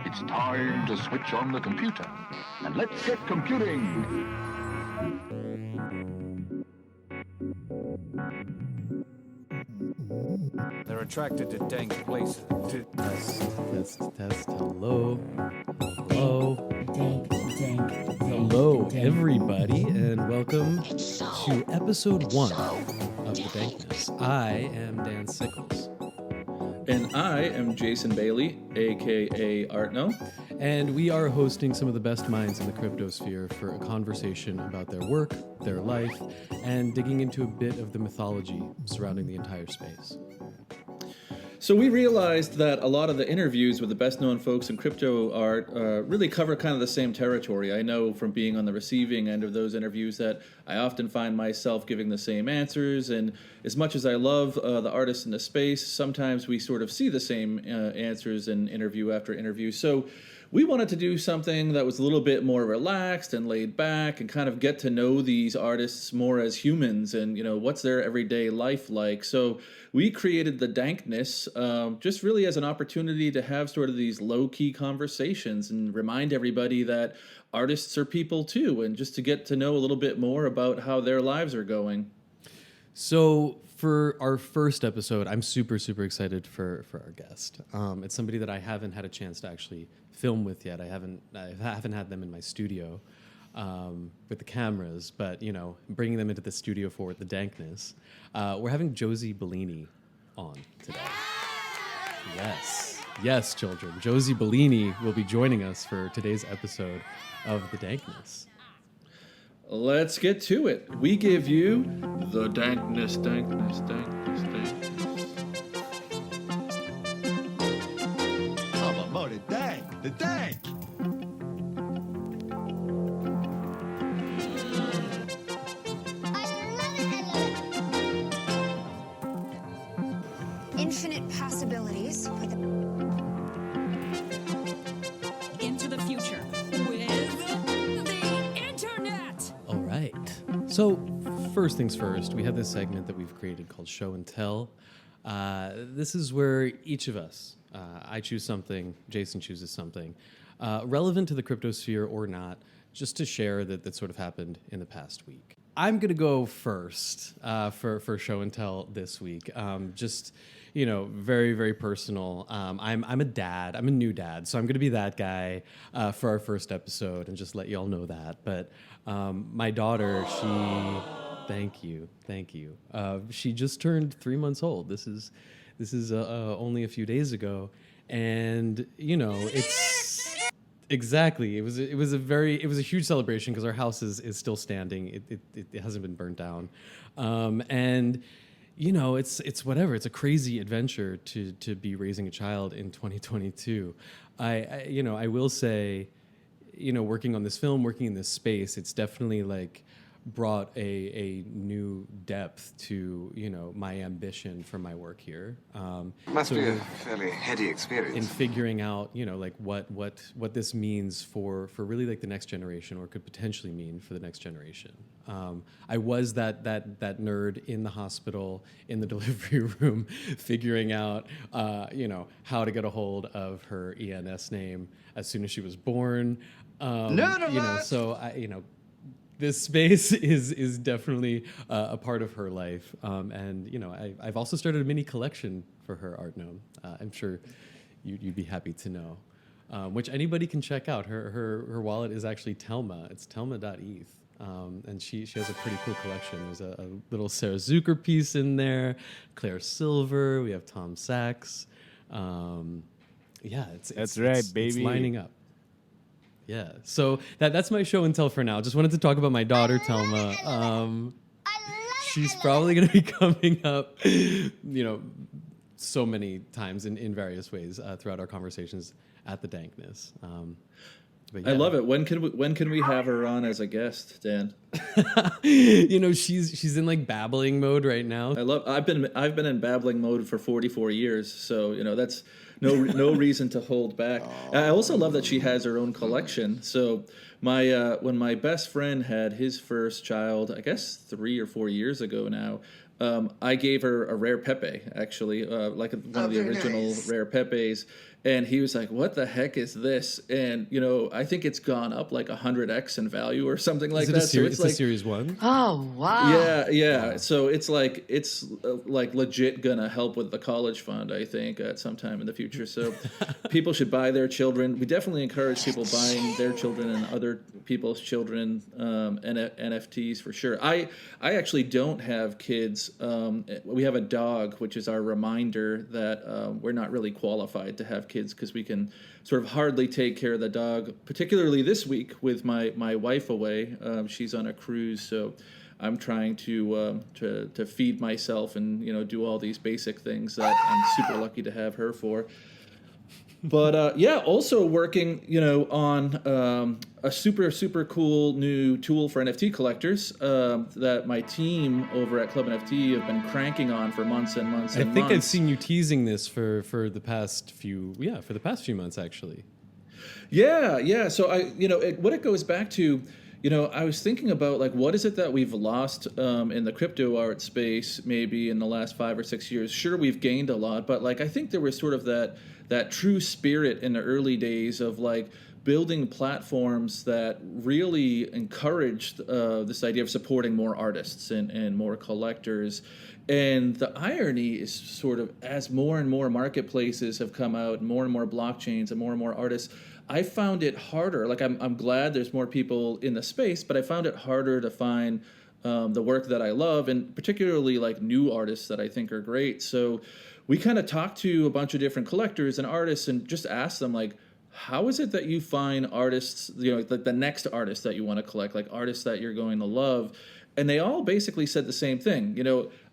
It's time to switch on the computer, and let's get computing. They're attracted to dank places. Test. Hello. Dank. Hello, everybody, and welcome to episode 1 of the Dankness. I am Dan Sickles. And I am Jason Bailey, aka Artnome. And we are hosting some of the best minds in the cryptosphere for a conversation about their work, their life, and digging into a bit of the mythology surrounding the entire space. So we realized that a lot of the interviews with the best-known folks in crypto art really cover kind of the same territory. I know from being on the receiving end of those interviews that I often find myself giving the same answers, and as much as I love the artists in the space, sometimes we sort of see the same answers in interview after interview. So we wanted to do something that was a little bit more relaxed and laid back and kind of get to know these artists more as humans and, you know, what's their everyday life like. So we created the Dankness just really as an opportunity to have sort of these low-key conversations and remind everybody that artists are people too, and just to get to know a little bit more about how their lives are going. So for our first episode, I'm super excited for our guest. It's somebody that I haven't had a chance to actually film with yet. I haven't had them in my studio with the cameras, but you know, bringing them into the studio for the Dankness. We're having Josie Bellini on today. Yes, children. Josie Bellini will be joining us for today's episode of the Dankness. Let's get to it. We give you the Dankness. Oh, the dank. Infinite possibilities with into the future with the internet. All right. So first things first, we have this segment that we've created called Show and Tell. This is where each of us, I choose something, Jason chooses something, relevant to the cryptosphere or not, just to share that sort of happened in the past week. I'm going to go first for Show and Tell this week. Just, you know, very personal. I'm a dad. I'm a new dad, so I'm going to be that guy for our first episode and just let you all know that. But my daughter, thank you. She just turned 3 months old. This is only a few days ago, and you know, it's exactly. It was a huge celebration because our house is still standing. It hasn't been burnt down, and you know, it's whatever. It's a crazy adventure to be raising a child in 2022. I will say, you know, working on this film, working in this space, it's definitely like brought a new depth to, you know, my ambition for my work here. Must be a fairly heady experience. In figuring out, you know, like what this means for really like the next generation, or could potentially mean for the next generation. I was that nerd in the hospital, in the delivery room, figuring out, you know, how to get a hold of her ENS name as soon as she was born. You know, so this space is definitely a part of her life, and you know, I've also started a mini collection for her, Artnome. I'm sure you'd be happy to know, which anybody can check out. Her wallet is actually Telma. It's telma.eth, and she has a pretty cool collection. There's a little Sarah Zucker piece in there, Claire Silver. We have Tom Sachs. Yeah, That's right, baby. It's lining up. Yeah, so that's my show and tell for now. Just wanted to talk about my daughter, Telma. She's probably going to be coming up, you know, so many times in various ways throughout our conversations at the Dankness. But I love it. When can we have her on as a guest, Dan? She's in like babbling mode right now. I've been in babbling mode for 44 years, so that's no reason to hold back. I also love that she has her own collection. So when my best friend had his first child, I guess 3 or 4 years ago now, I gave her a rare Pepe, actually, like one of the original rare Pepes. And he was like, "What the heck is this?" And I think it's gone up like 100x in value or something like that. So it's like Series 1. Oh wow! Yeah. Wow. So it's like legit gonna help with the college fund, I think, at some time in the future. So people should buy their children. We definitely encourage people buying their children and other people's children NFTs for sure. I actually don't have kids. We have a dog, which is our reminder that we're not really qualified to have kids because we can sort of hardly take care of the dog, particularly this week with my wife away. She's on a cruise, so I'm trying to feed myself and do all these basic things that I'm super lucky to have her for. But also working on a super cool new tool for NFT collectors that my team over at Club NFT have been cranking on for months and months. I think I've seen you teasing this for the past few months actually. Yeah. So what it goes back to. I was thinking about like what is it that we've lost in the crypto art space maybe in the last 5 or 6 years. Sure, we've gained a lot, but like I think there was sort of that true spirit in the early days of like building platforms that really encouraged this idea of supporting more artists and more collectors. And the irony is sort of as more and more marketplaces have come out, and more blockchains and more artists, I found it harder. Like I'm glad there's more people in the space, but I found it harder to find the work that I love, and particularly like new artists that I think are great. So we kind of talked to a bunch of different collectors and artists and just asked them like, how is it that you find artists, like the next artist that you want to collect, like artists that you're going to love? And they all basically said the same thing.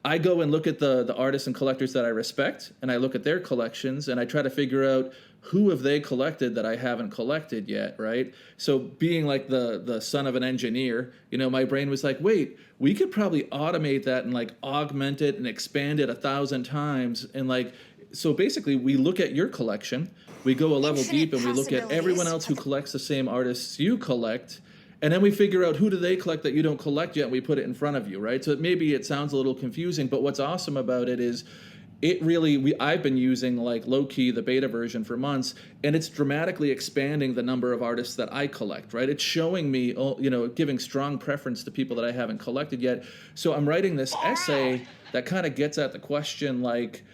I go and look at the artists and collectors that I respect, and I look at their collections, and I try to figure out who have they collected that I haven't collected yet, right? So being like the son of an engineer, my brain was like, wait, we could probably automate that and like augment it and expand it 1,000 times. And like, so basically we look at your collection, we go a level deep, and we look at everyone else who collects the same artists you collect. And then we figure out who do they collect that you don't collect yet, and we put it in front of you, right? So maybe it sounds a little confusing, but what's awesome about it is I've been using like low-key the beta version for months, and it's dramatically expanding the number of artists that I collect, right? It's showing me, giving strong preference to people that I haven't collected yet. So I'm writing this essay that kind of gets at the question like,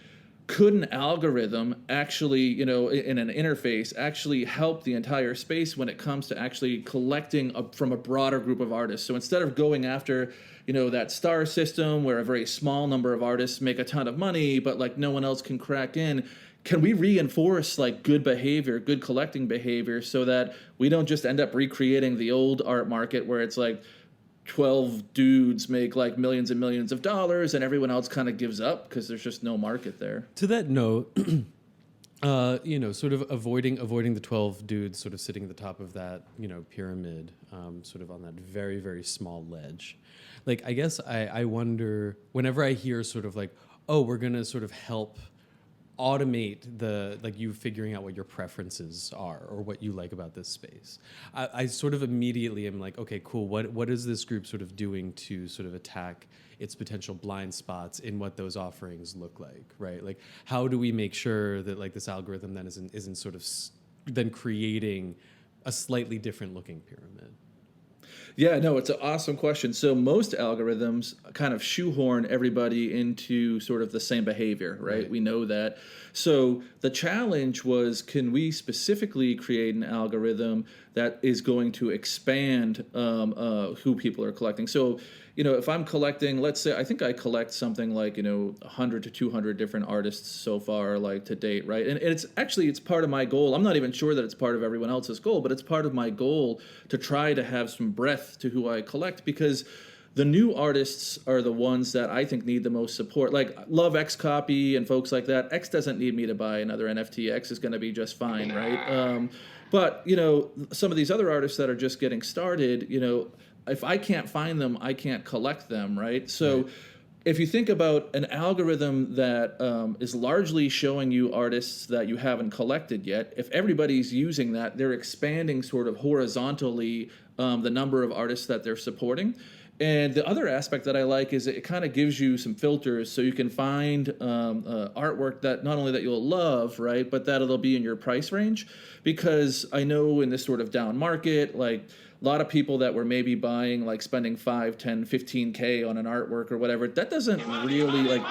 could an algorithm actually, in an interface, actually help the entire space when it comes to actually collecting from a broader group of artists? So instead of going after, that star system where a very small number of artists make a ton of money, but like no one else can crack in, can we reinforce like good behavior, good collecting behavior, so that we don't just end up recreating the old art market where it's like 12 dudes make like millions and millions of dollars and everyone else kind of gives up because there's just no market there. To that note, sort of avoiding the 12 dudes sort of sitting at the top of that, pyramid, sort of on that very, very small ledge. Like, I guess I wonder, whenever I hear sort of like, oh, we're going to sort of help automate you figuring out what your preferences are or what you like about this space, I sort of immediately am like, okay, cool. What is this group sort of doing to sort of attack its potential blind spots in what those offerings look like, right? Like, how do we make sure that like this algorithm then isn't sort of then creating a slightly different looking pyramid? Yeah, no, it's an awesome question. So most algorithms kind of shoehorn everybody into sort of the same behavior, right? We know that. So the challenge was, can we specifically create an algorithm that is going to expand who people are collecting? So, if I'm collecting, let's say, I think I collect something like, 100 to 200 different artists so far, like to date, right? And it's part of my goal. I'm not even sure that it's part of everyone else's goal, but it's part of my goal to try to have some breadth to who I collect, because the new artists are the ones that I think need the most support. Like, love X Copy and folks like that. X doesn't need me to buy another NFT. X is going to be just fine, right? But, you know, some of these other artists that are just getting started, you know, if I can't find them, I can't collect them, right? So if you think about an algorithm that is largely showing you artists that you haven't collected yet, if everybody's using that, they're expanding sort of horizontally the number of artists that they're supporting. And the other aspect that I like is it kind of gives you some filters so you can find artwork that not only that you'll love, right, but that it'll be in your price range. Because I know in this sort of down market, like a lot of people that were maybe buying, like spending 5, 10, 15K on an artwork or whatever, that doesn't really, like,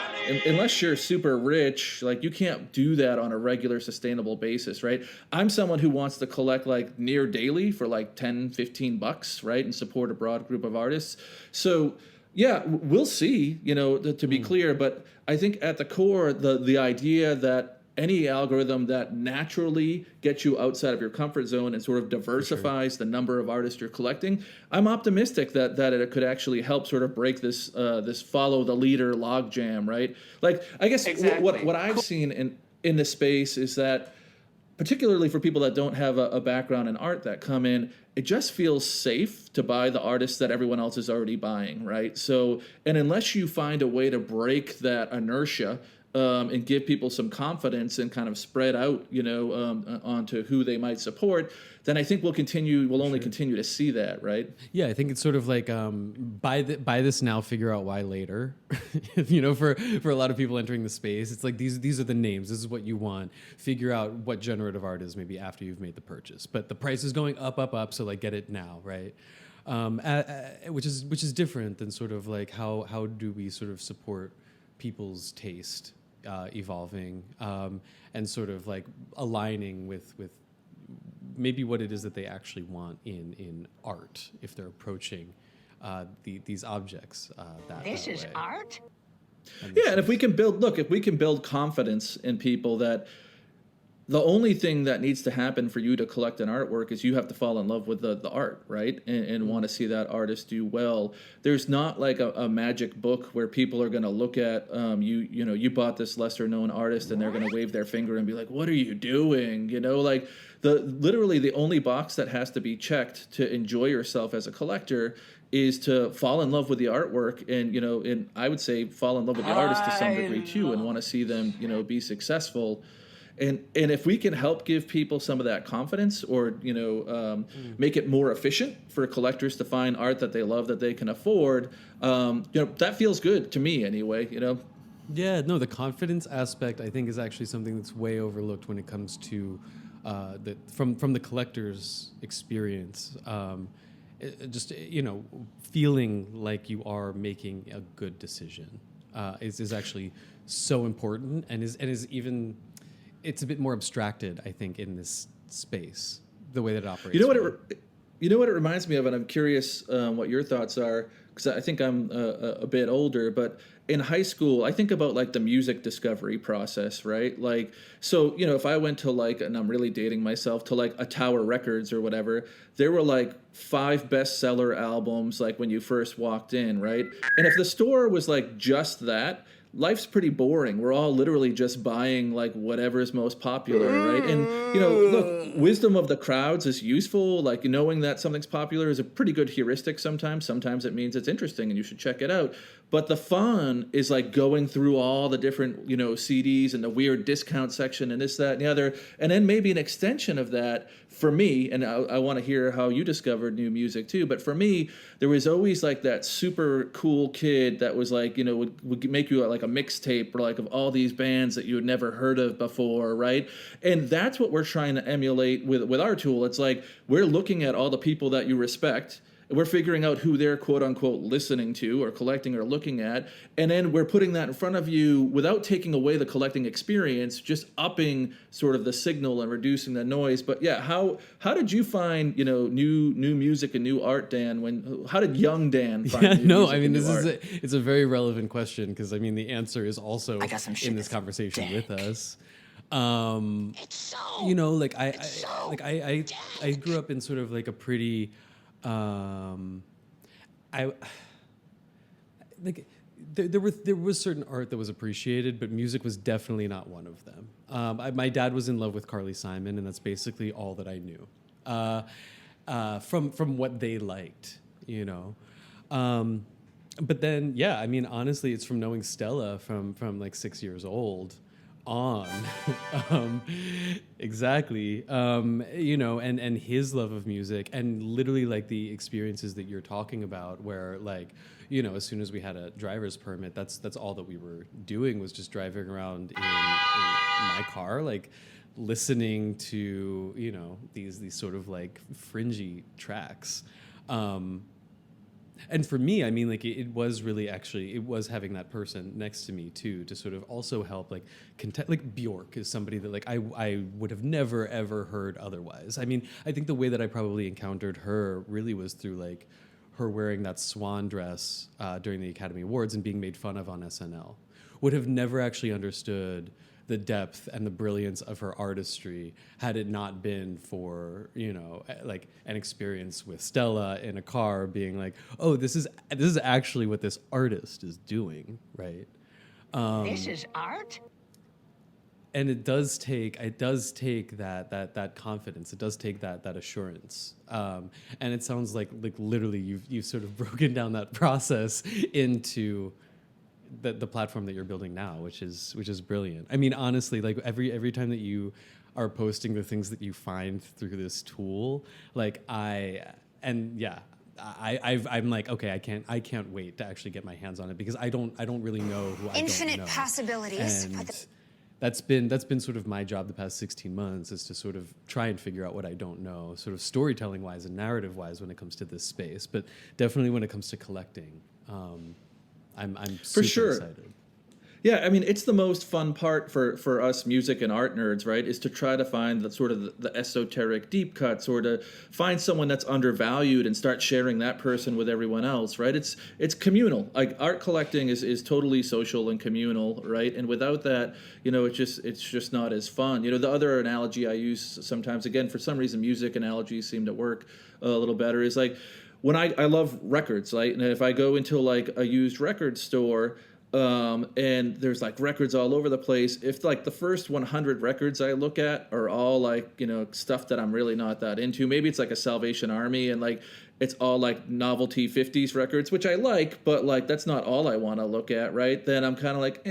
unless you're super rich, like you can't do that on a regular sustainable basis, right? I'm someone who wants to collect like near daily for like 10, 15 bucks, right? And support a broad group of artists. So yeah, we'll see, you know, to be clear, but I think at the core, the idea that any algorithm that naturally gets you outside of your comfort zone and sort of diversifies the number of artists you're collecting, I'm optimistic that it could actually help sort of break this this follow the leader logjam, right? Like, I guess what I've seen in this space is that, particularly for people that don't have a background in art that come in, it just feels safe to buy the artists that everyone else is already buying, right? So, and unless you find a way to break that inertia, and give people some confidence and kind of spread out, you know, onto who they might support, then I think we'll only continue to see that, right? Yeah, I think it's sort of like buy this now, figure out why later. You know, for a lot of people entering the space, it's like these are the names. This is what you want. Figure out what generative art is maybe after you've made the purchase. But the price is going up, so like get it now, right? Which is different than sort of like how do we sort of support people's taste evolving and sort of like aligning with maybe what it is that they actually want in art if they're approaching these objects that This is way. art? Yeah, and if we can build confidence in people that the only thing that needs to happen for you to collect an artwork is you have to fall in love with the art, right? And want to see that artist do well. There's not like a magic book where people are going to look at you know, you bought this lesser known artist and they're going to wave their finger and be like, what are you doing? You know, like literally the only box that has to be checked to enjoy yourself as a collector is to fall in love with the artwork, and you know, and I would say fall in love with the artist to some degree too, and want to see them, you know, be successful. And if we can help give people some of that confidence, or you know, make it more efficient for collectors to find art that they love that they can afford, you know, that feels good to me anyway. You know. Yeah, no, the confidence aspect I think is actually something that's way overlooked when it comes to from the collector's experience. Just, you know, feeling like you are making a good decision is actually so important, and is even. It's a bit more abstracted, I think, in this space, the way that it operates. You know what it reminds me of, and I'm curious what your thoughts are, because I think I'm a bit older, but in high school, I think about like the music discovery process, right? Like, so, you know, if I went to like, and I'm really dating myself, to like a Tower Records or whatever, there were like 5 bestseller albums like when you first walked in, right? And if the store was like just that, life's pretty boring. We're all literally just buying like whatever is most popular, right? And you know, look, wisdom of the crowds is useful. Like knowing that something's popular is a pretty good heuristic sometimes. Sometimes it means it's interesting and you should check it out. But the fun is like going through all the different, you know, CDs and the weird discount section and this, that, and the other. And then maybe an extension of that for me, and I want to hear how you discovered new music too, but for me, there was always like that super cool kid that was like, you know, would make you like a mixtape or like of all these bands that you had never heard of before, right? And that's what we're trying to emulate with our tool. It's like we're looking at all the people that you respect, we're figuring out who they're quote unquote listening to or collecting or looking at, and then we're putting that in front of you without taking away the collecting experience, just upping sort of the signal and reducing the noise. But yeah, how did you find, you know, new music and new art, Dan? How did young Dan find new music? I mean, this is it's a very relevant question, because I mean the answer is also I got some shit in this that's conversation dank. with us. It's so. You know, like I grew up in sort of like a pretty like there was certain art that was appreciated, but music was definitely not one of them. My dad was in love with Carly Simon, and that's basically all that I knew from what they liked, you know. But then, yeah, I mean, honestly, it's from knowing Stella from like 6 years old on, exactly, you know, and his love of music, and literally like the experiences that you're talking about, where like, you know, as soon as we had a driver's permit, that's all that we were doing, was just driving around in my car, like listening to, you know, these sort of like fringy tracks. And for me, I mean, like it was really actually, it was having that person next to me too, to sort of also help, like like Bjork is somebody that like I would have never ever heard otherwise. I mean, I think the way that I probably encountered her really was through like her wearing that swan dress during the Academy Awards and being made fun of on SNL. Would have never actually understood the depth and the brilliance of her artistry had it not been for, you know, like an experience with Stella in a car being like, oh, this is actually what this artist is doing, right? This is art? And it does take that confidence. It does take that assurance. And it sounds like literally you've sort of broken down that process into the platform that you're building now, which is brilliant. I mean, honestly, like every time that you are posting the things that you find through this tool, like I'm like, okay, I can't wait to actually get my hands on it, because I don't really know who I don't know. Infinite possibilities. And that's been sort of my job the past 16 months, is to sort of try and figure out what I don't know, sort of storytelling wise and narrative wise when it comes to this space, but definitely when it comes to collecting. I'm super excited. Yeah, I mean, it's the most fun part for us music and art nerds, right? Is to try to find the sort of the esoteric deep cuts, or to find someone that's undervalued and start sharing that person with everyone else, right? It's communal. Like art collecting is totally social and communal, right? And without that, you know, it's just not as fun. You know, the other analogy I use sometimes, again, for some reason, music analogies seem to work a little better, is like, when I love records, right? And if I go into like a used record store, and there's like records all over the place, if like the first 100 records I look at are all like, you know, stuff that I'm really not that into, maybe it's like a Salvation Army and like it's all like novelty 50s records, which I like, but like that's not all I want to look at, right? Then I'm kind of like,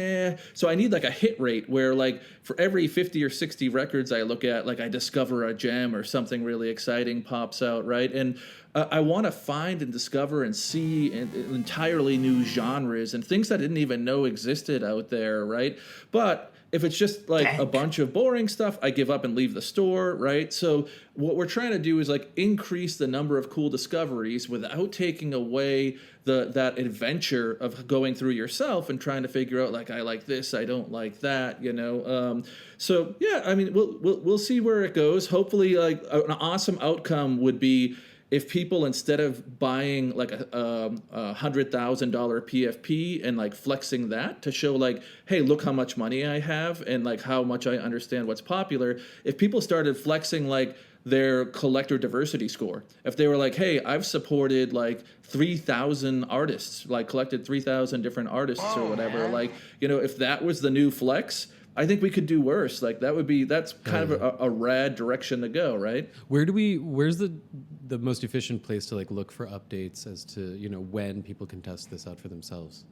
So I need like a hit rate where like for every 50 or 60 records I look at, like I discover a gem or something really exciting pops out, right? And I want to find and discover and see entirely new genres and things I didn't even know existed out there, right? But if it's just like a bunch of boring stuff, I give up and leave the store, right? So what we're trying to do is like increase the number of cool discoveries without taking away that adventure of going through yourself and trying to figure out like, I like this, I don't like that, you know? So yeah, I mean, we'll see where it goes. Hopefully like an awesome outcome would be if people, instead of buying like a $100,000 PFP and like flexing that to show like, hey, look how much money I have and like how much I understand what's popular, if people started flexing like their collector diversity score, if they were like, hey, I've supported like 3,000 artists, like collected 3,000 different artists or whatever, like, you know, if that was the new flex, I think we could do worse. Like that's kind of a rad direction to go, right? Where's the most efficient place to like look for updates as to, you know, when people can test this out for themselves?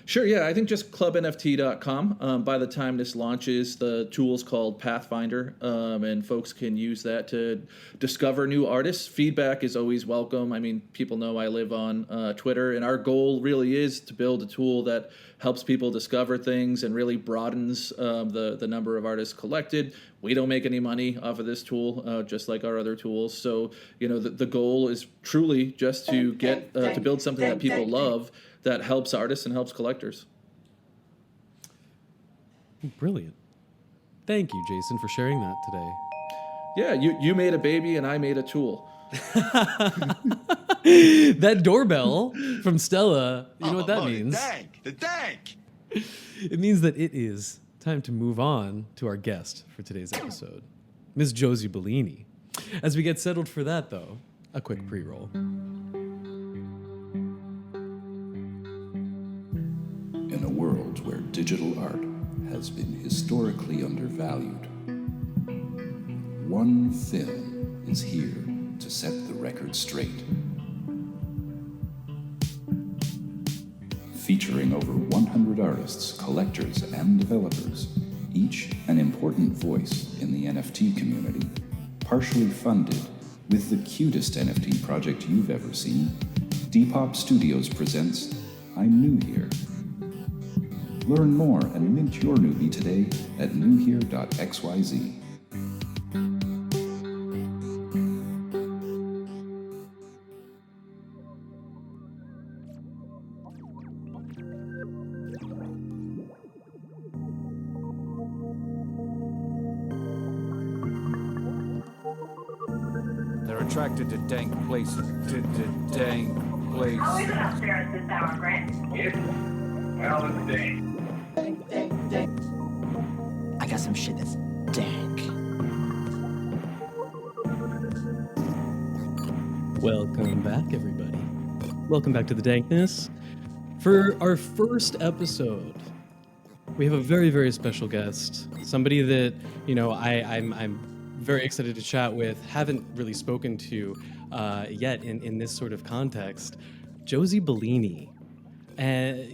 Sure, yeah. I think just clubnft.com. By the time this launches, the tool's called Pathfinder, and folks can use that to discover new artists. Feedback is always welcome. I mean, people know I live on Twitter, and our goal really is to build a tool that helps people discover things and really broadens the number of artists collected. We don't make any money off of this tool, just like our other tools. So, you know, the goal is truly just to get to build something that people love, that helps artists and helps collectors. Brilliant. Thank you, Jason, for sharing that today. Yeah, you made a baby and I made a tool. That doorbell from Stella, you know what that means? The dank! It means that it is time to move on to our guest for today's episode, Ms. Josie Bellini. As we get settled for that, though, a quick pre-roll. in a world where digital art has been historically undervalued. One film is here to set the record straight. Featuring over 100 artists, collectors, and developers, each an important voice in the NFT community, partially funded with the cutest NFT project you've ever seen, Depop Studios presents I'm New Here. Learn more and mint your newbie today at newhere.xyz. They're attracted to dank places. Dank places. Oh, is it upstairs this hour, Grant? Yes. Well, it's dank. I got some shit that's dank. Welcome back, everybody. Welcome back to the Dankness. For our first episode, we have a very, very special guest. Somebody that, I'm very excited to chat with. Haven't really spoken to yet in this sort of context. Josie Bellini. And,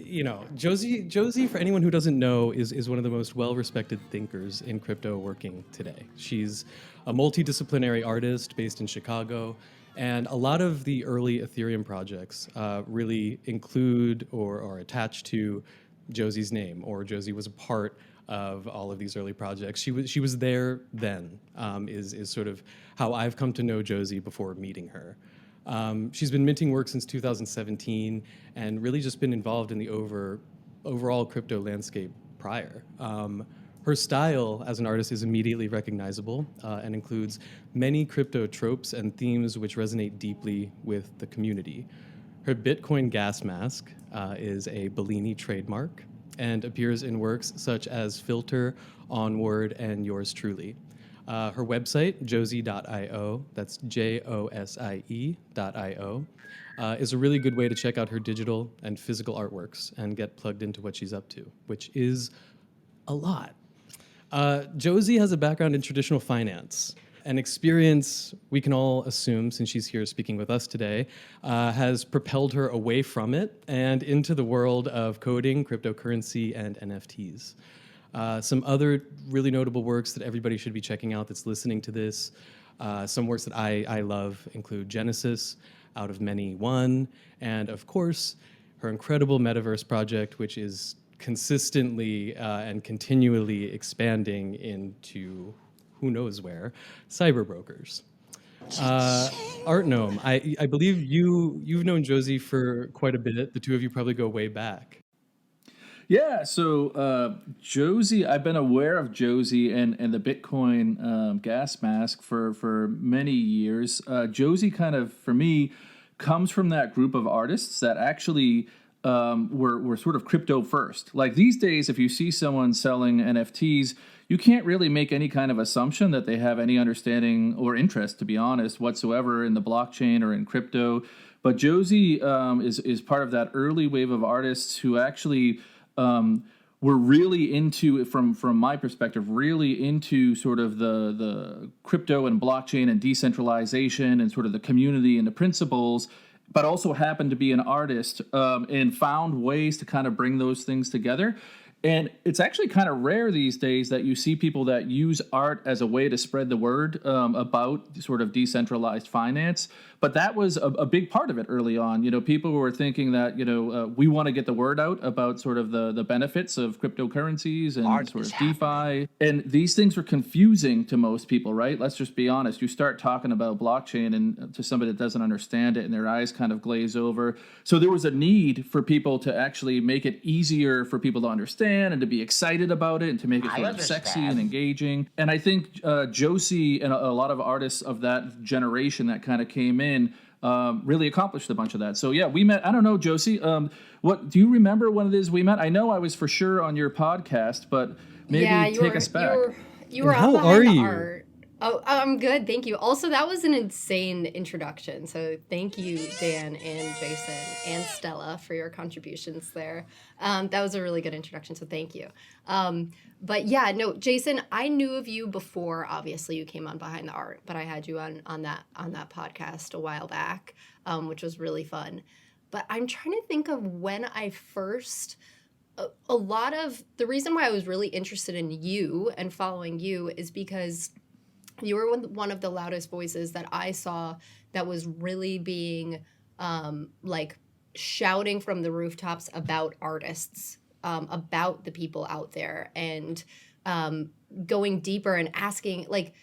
Josie, for anyone who doesn't know, is one of the most well-respected thinkers in crypto working today. She's a multidisciplinary artist based in Chicago, and a lot of the early Ethereum projects really include or are attached to Josie's name, or Josie was a part of all of these early projects. She was there then, is sort of how I've come to know Josie before meeting her. She's been minting work since 2017 and really just been involved in the overall crypto landscape prior. Her style as an artist is immediately recognizable and includes many crypto tropes and themes which resonate deeply with the community. Her Bitcoin gas mask is a Bellini trademark and appears in works such as Filter, Onward, and Yours Truly. Her website, josie.io, that's josie.io, is a really good way to check out her digital and physical artworks and get plugged into what she's up to, which is a lot. Josie has a background in traditional finance, an experience we can all assume, since she's here speaking with us today, has propelled her away from it and into the world of coding, cryptocurrency, and NFTs. Some other really notable works that everybody should be checking out that's listening to this, some works that I love include Genesis, Out of Many One, and of course, her incredible metaverse project, which is consistently and continually expanding into who knows where, CyberBrokers. Artnome, I believe you've known Josie for quite a bit. The two of you probably go way back. Yeah, so Josie, I've been aware of Josie and the Bitcoin gas mask for many years. Josie kind of, for me, comes from that group of artists that actually were sort of crypto first. Like these days, if you see someone selling NFTs, you can't really make any kind of assumption that they have any understanding or interest, to be honest, whatsoever in the blockchain or in crypto. But Josie is part of that early wave of artists who actually were really into, from my perspective, really into sort of the crypto and blockchain and decentralization and sort of the community and the principles, but also happened to be an artist and found ways to kind of bring those things together. And it's actually kind of rare these days that you see people that use art as a way to spread the word about sort of decentralized finance. But that was a big part of it early on. People were thinking that, we want to get the word out about sort of the benefits of cryptocurrencies and art sort of DeFi. And these things were confusing to most people, right? Let's just be honest. You start talking about blockchain and to somebody that doesn't understand it and their eyes kind of glaze over. So there was a need for people to actually make it easier for people to understand and to be excited about it and to make it sort of sexy and engaging. And I think Josie and a lot of artists of that generation that kind of came in really accomplished a bunch of that. So yeah, we met. I don't know, Josie, what do you remember when it is we met? I know I was for sure on your podcast, but maybe take us back. You were how are you? Art. Oh, I'm good. Thank you. Also, that was an insane introduction. So thank you, Dan and Jason and Stella, for your contributions there. That was a really good introduction. So thank you. But yeah, no, Jason, I knew of you before. Obviously, you came on Behind the Art, but I had you on that podcast a while back, which was really fun. But I'm trying to think of when I first. A lot of the reason why I was really interested in you and following you is because you were one of the loudest voices that I saw that was really being like shouting from the rooftops about artists, about the people out there, and going deeper and asking, like,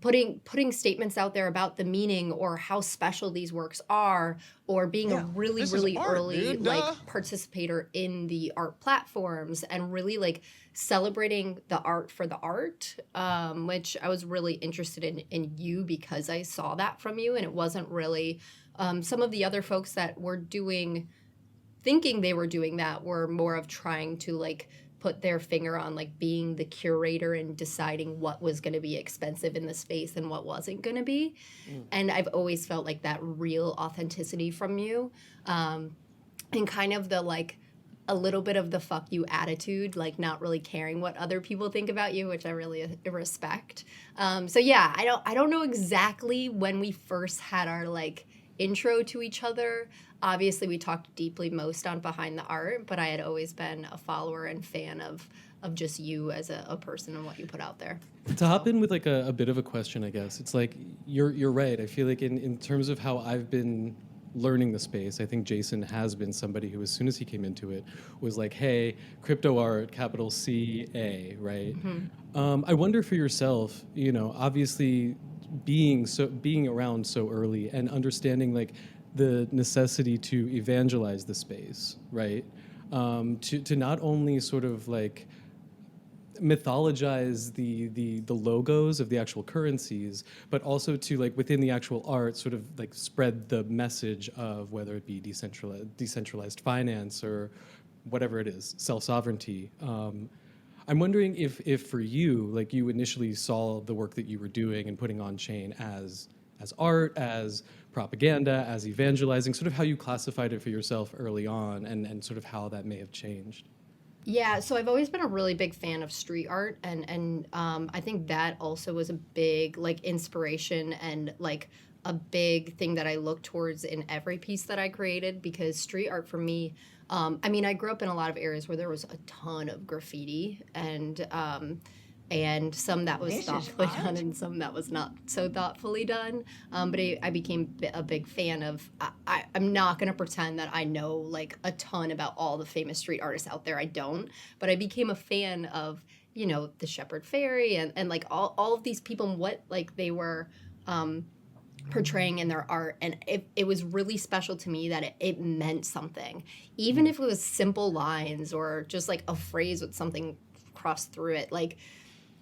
putting statements out there about the meaning or how special these works are, or being a really early like participator in the art platforms, and really like celebrating the art for the art, which I was really interested in you because I saw that from you, and it wasn't really some of the other folks that were thinking they were doing that were more of trying to like put their finger on like being the curator and deciding what was going to be expensive in the space and what wasn't going to be. And I've always felt like that real authenticity from you, and kind of the like a little bit of the fuck you attitude, like not really caring what other people think about you, which I really respect. So yeah, I don't know exactly when we first had our like intro to each other. Obviously, we talked deeply most on Behind the Art, but I had always been a follower and fan of just you as a person and what you put out there. To hop in with like a bit of a question, I guess, it's like you're right. I feel like in terms of how I've been learning the space, I think Jason has been somebody who, as soon as he came into it, was like, hey, crypto art, capital CA, right? Mm-hmm. I wonder for yourself, you know, obviously being around so early and understanding like the necessity to evangelize the space, right? To not only sort of like mythologize the logos of the actual currencies, but also to like within the actual art sort of like spread the message of whether it be decentralized finance or whatever it is, self-sovereignty. I'm wondering if for you, like you initially saw the work that you were doing and putting on chain as art, as propaganda, as evangelizing, sort of how you classified it for yourself early on, and sort of how that may have changed. Yeah, so I've always been a really big fan of street art, and I think that also was a big like inspiration and like a big thing that I look towards in every piece that I created, because street art for me, I mean, I grew up in a lot of areas where there was a ton of graffiti, and some that was thoughtfully done and some that was not so thoughtfully done. But I became a big fan of, I'm not going to pretend that I know like a ton about all the famous street artists out there. I don't. But I became a fan of, you know, the Shepherd Fairy and like all of these people and what like they were portraying in their art. And it was really special to me that it meant something. Even if it was simple lines or just like a phrase with something crossed through it. Like,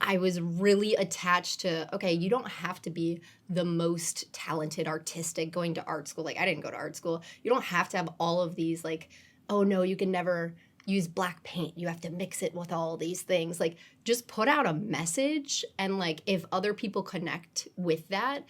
I was really attached to, okay, you don't have to be the most talented artistic going to art school. Like, I didn't go to art school. You don't have to have all of these, like, oh no, you can never use black paint. You have to mix it with all these things. Like, just put out a message, and like, if other people connect with that,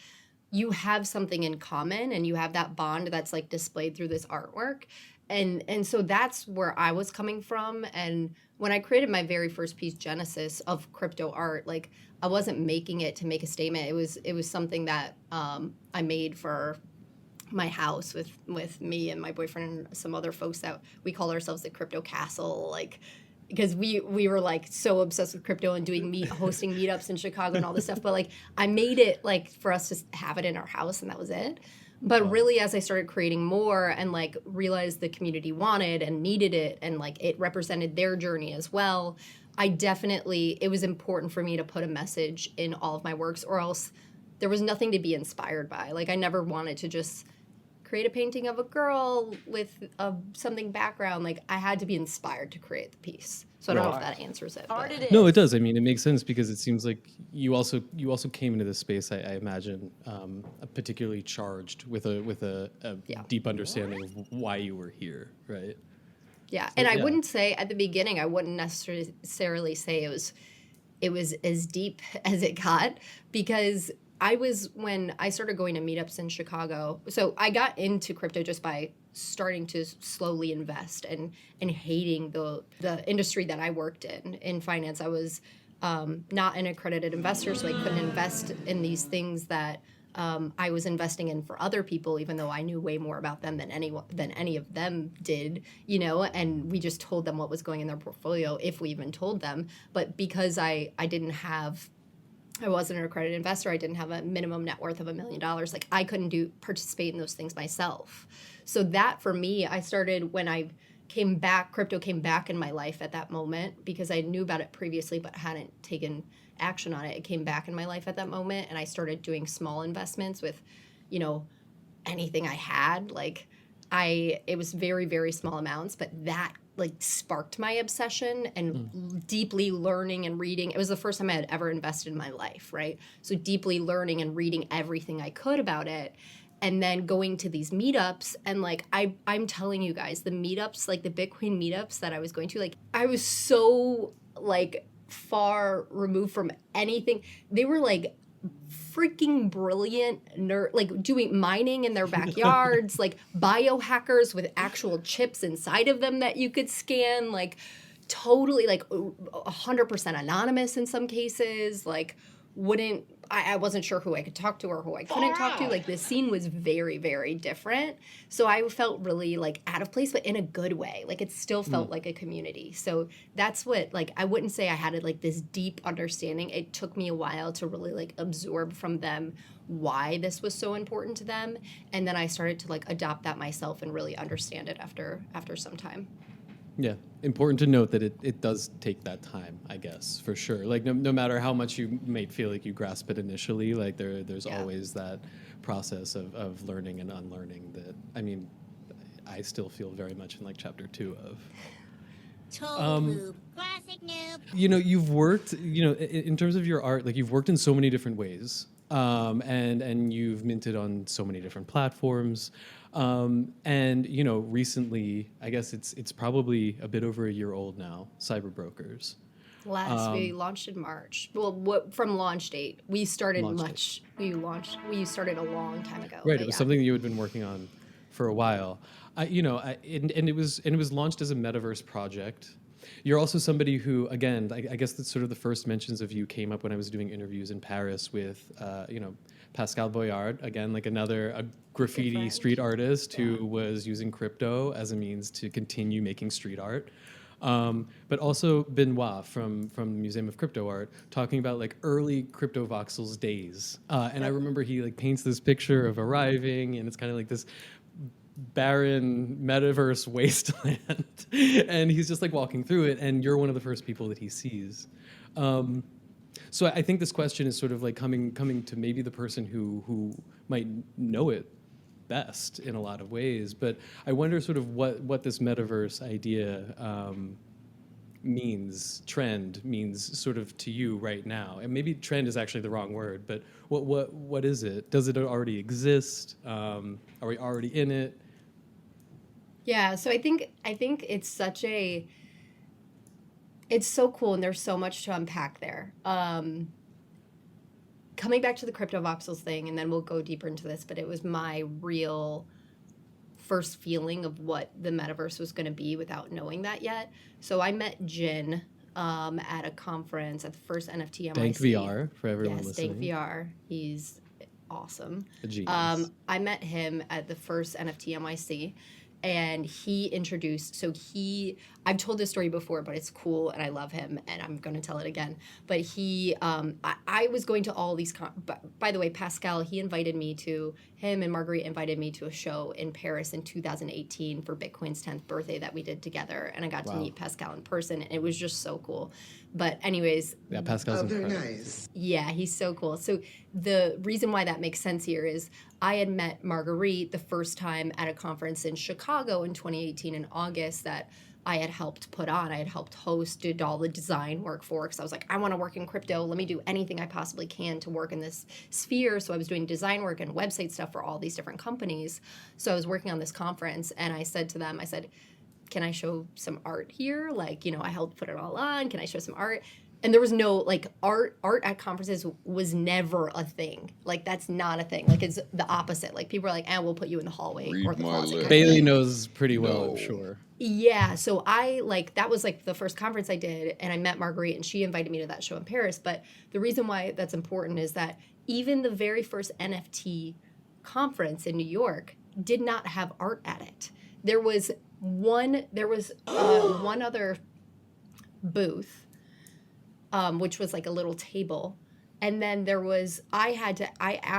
you have something in common, and you have that bond that's like displayed through this artwork. And so that's where I was coming from. And when I created my very first piece, Genesis, of crypto art, like, I wasn't making it to make a statement. It was something that I made for my house with me and my boyfriend and some other folks that we call ourselves the Crypto Castle, like, because we were like so obsessed with crypto and hosting meetups in Chicago and all this stuff. But like, I made it like for us to have it in our house, and that was it. But really, as I started creating more and like realized the community wanted and needed it, and like it represented their journey as well, it was important for me to put a message in all of my works, or else there was nothing to be inspired by. Like, I never wanted to just create a painting of a girl with something background. Like, I had to be inspired to create the piece. So I don't know if that answers it. No, it does. I mean, it makes sense because it seems like you also came into this space, I imagine, particularly charged with a deep understanding of why you were here, right? Yeah, so, and I wouldn't say at the beginning, I wouldn't necessarily say it was it was as deep as it got, because when I started going to meetups in Chicago, so I got into crypto just by starting to slowly invest and hating the industry that I worked in finance. I was not an accredited investor, so I couldn't invest in these things that I was investing in for other people, even though I knew way more about them than any of them did, and we just told them what was going in their portfolio, if we even told them. But because I wasn't an accredited investor, I didn't have a minimum net worth of $1 million, like I couldn't participate in those things myself. So that, for me, I started when I came back, crypto came back in my life at that moment, because I knew about it previously but hadn't taken action on it. It came back in my life at that moment, and I started doing small investments with, anything I had. It was very, very small amounts, but that sparked my obsession and deeply learning and reading. It was the first time I had ever invested in my life, right? So deeply learning and reading everything I could about it. And then going to these meetups, and I'm telling you guys, the meetups, the Bitcoin meetups that I was going to, I was so far removed from anything. They were freaking brilliant doing mining in their backyards, biohackers with actual chips inside of them that you could scan, totally 100% anonymous in some cases, I wasn't sure who I could talk to or who I couldn't talk to. The scene was very, very different. So I felt really out of place, but in a good way. It still felt like a community. So that's what, I wouldn't say I had this deep understanding. It took me a while to really absorb from them why this was so important to them. And then I started to adopt that myself and really understand it after some time. Yeah, important to note that it does take that time, I guess, for sure. No matter how much you may feel like you grasp it initially, there's always that process of learning and unlearning that, I still feel very much in chapter 2 of. Noob. Classic noob. You've worked, in terms of your art, you've worked in so many different ways, and you've minted on so many different platforms. Recently, I guess it's probably a bit over a year old now, CyberBrokers. We launched in March. Well, from launch date, we started we started a long time ago. Right, it was something you had been working on for a while. It was launched as a metaverse project. You're also somebody who, again, I guess that's sort of the first mentions of you came up when I was doing interviews in Paris with, Pascal Boyard, again, a graffiti street artist who was using crypto as a means to continue making street art. But also Benoit from the Museum of Crypto Art talking about early CryptoVoxels days. And I remember he paints this picture of arriving, and it's kind of this barren metaverse wasteland, and he's just walking through it, and you're one of the first people that he sees. So I think this question is sort of coming to maybe the person who might know it best in a lot of ways, but I wonder sort of what this metaverse idea trend means sort of to you right now. And maybe trend is actually the wrong word, but what is it? Does it already exist? Are we already in it? Yeah, so I think it's it's so cool, and there's so much to unpack there. Coming back to the CryptoVoxels thing, and then we'll go deeper into this, but it was my real first feeling of what the metaverse was going to be without knowing that yet. So I met Jin at a conference at the first NFT NYC. Dank VR, for everyone listening. Dank VR. He's awesome. A genius. I met him at the first NFT NYC. And he introduced, I've told this story before, but it's cool, and I love him, and I'm going to tell it again. But I was going to all these, by the way, Pascal, him and Marguerite invited me to a show in Paris in 2018 for Bitcoin's 10th birthday that we did together, and I got to meet Pascal in person, and it was just so cool. But anyways. Yeah, Pascal's incredible. Very nice. Yeah, he's so cool. So the reason why that makes sense here is I had met Marguerite the first time at a conference in Chicago in 2018 in August that I had helped put on. I had helped host, did all the design work for, because I was like, I want to work in crypto. Let me do anything I possibly can to work in this sphere. So I was doing design work and website stuff for all these different companies. So I was working on this conference, and I said to them, can I show some art here? I helped put it all on. Can I show some art? and there was no like art at conferences was never a thing. Like that's not a thing. Like it's the opposite. Like people are like, we'll put you in the hallway or the closet. Bailey knows pretty well, I'm sure. Yeah, so I like that was like the first conference I did, and I met Marguerite, and she invited me to that show in Paris. But the reason why that's important is that even the very first NFT conference in New York did not have art at it. There was one other booth, which was like a little table. And then there was, I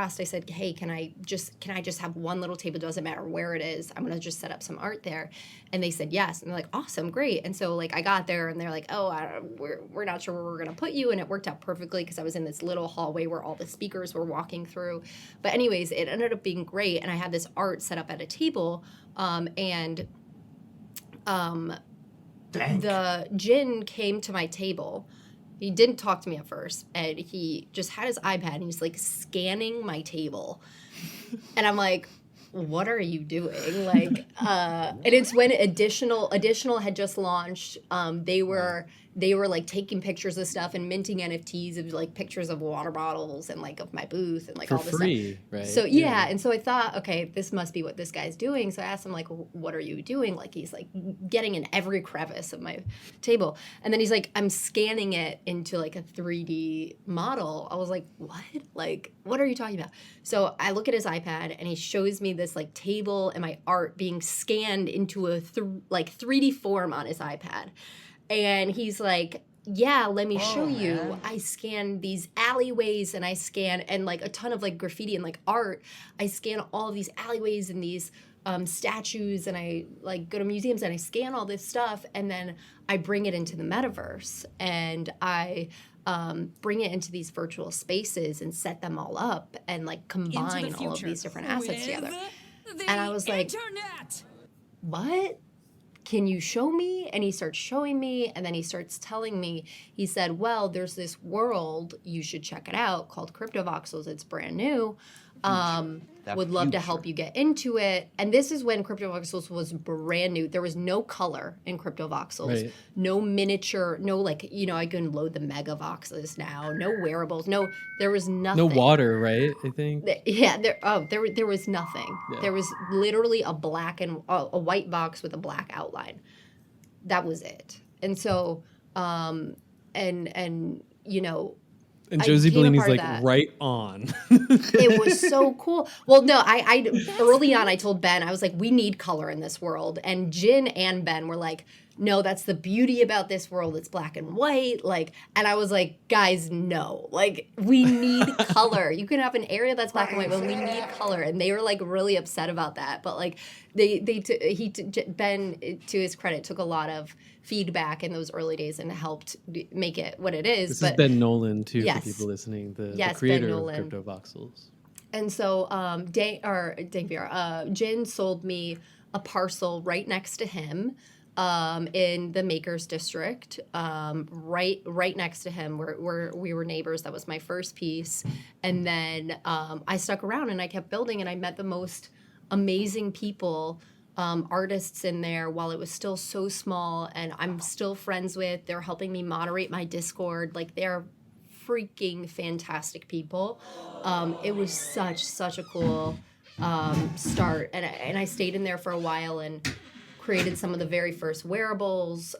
said, hey, can I just have one little table? It doesn't matter where it is. I'm going to just set up some art there. And they said, yes. And they're like, awesome, great. And so like I got there and they're like, we're not sure where we're going to put you. And it worked out perfectly because I was in this little hallway where all the speakers were walking through. But anyways, it ended up being great. And I had this art set up at a table. The Jin came to my table. He didn't talk to me at first, and he just had his iPad, and he's, like, scanning my table. And I'm like, what are you doing? Like, and it's when Additional had just launched. They were like taking pictures of stuff and minting NFTs of like pictures of water bottles and like of my booth and like for all this free, stuff. Right? So yeah, and so I thought, okay, this must be what this guy's doing. So I asked him like, what are you doing? Like he's like getting in every crevice of my table, and then he's like, I'm scanning it into like a 3D model. I was like, what? Like, what are you talking about? So I look at his iPad and he shows me this like table and my art being scanned into a 3D form on his iPad. And he's like, yeah, let me show you. Man. I scan these alleyways and I scan and like a ton of like graffiti and like art. I scan all of these alleyways and these statues, and I like go to museums and I scan all this stuff, and then I bring it into the metaverse and I bring it into these virtual spaces and set them all up and like combine all of these different assets together. And I was like, what? Can you show me? And he starts showing me, and then he starts telling me, he said, well, there's this world, you should check it out, called CryptoVoxels. It's brand new. Would love to help you get into it. And this is when CryptoVoxels was brand new. There was no color in CryptoVoxels, right. No miniature, no like, you know, I can load the Megavoxes now, no wearables, no, there was nothing. No water, right? I think. Yeah, there was nothing. Yeah. There was literally a white box with a black outline. That was it. And so, and you know, and Josie Bellini's like right on. It was so cool. Well, no, I early on I told Ben, I was like, we need color in this world. And Jin and Ben were like, no, that's the beauty about this world. It's black and white. Like, and I was like, guys, no. Like, we need color. You can have an area that's black and white, but we need color. And they were like really upset about that. But like, Ben, to his credit, took a lot of feedback in those early days and helped make it what it is. This is Ben Nolan too, yes. For people listening, the Ben creator Nolan. of CryptoVoxels. And so Jin sold me a parcel right next to him in the Makers District, right next to him where we were neighbors. That was my first piece. And then I stuck around and I kept building, and I met the most amazing people, artists in there while it was still so small, and I'm still friends with. They're helping me moderate my Discord. Like, they're freaking fantastic people. It was such a cool start, and I stayed in there for a while and created some of the very first wearables.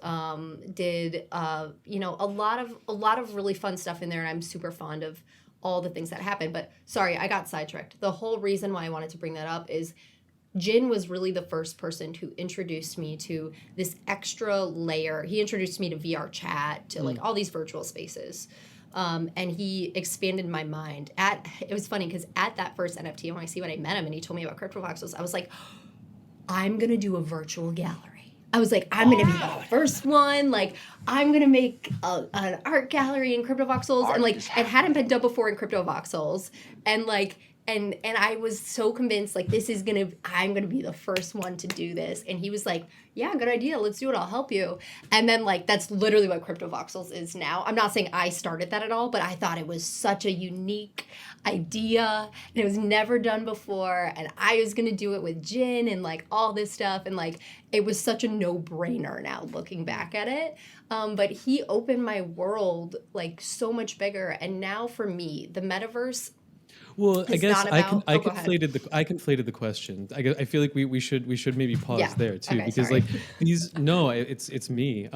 Did a lot of really fun stuff in there, and I'm super fond of all the things that happened. But sorry, I got sidetracked. The whole reason why I wanted to bring that up is Jin was really the first person who introduced me to this extra layer. He introduced me to VR chat, to like all these virtual spaces. And he expanded my mind. It was funny because at that first NFT, when I met him and he told me about CryptoVoxels, I was like, I'm going to do a virtual gallery. I was like, I'm going to be the first one. Like, I'm going to make an art gallery in CryptoVoxels. And like, it hadn't been done before in CryptoVoxels. And like, and I was so convinced, like, I'm gonna be the first one to do this. And he was like, yeah, good idea, let's do it, I'll help you. And then, like, that's literally what CryptoVoxels is now. I'm not saying I started that at all, but I thought it was such a unique idea, and it was never done before, and I was gonna do it with Jin and, like, all this stuff, and, like, it was such a no-brainer now looking back at it. But he opened my world, like, so much bigger. And now for me, the metaverse. Well, I guess I go ahead. I conflated the question. I feel like we should maybe pause there too, Okay, because sorry. like it's me.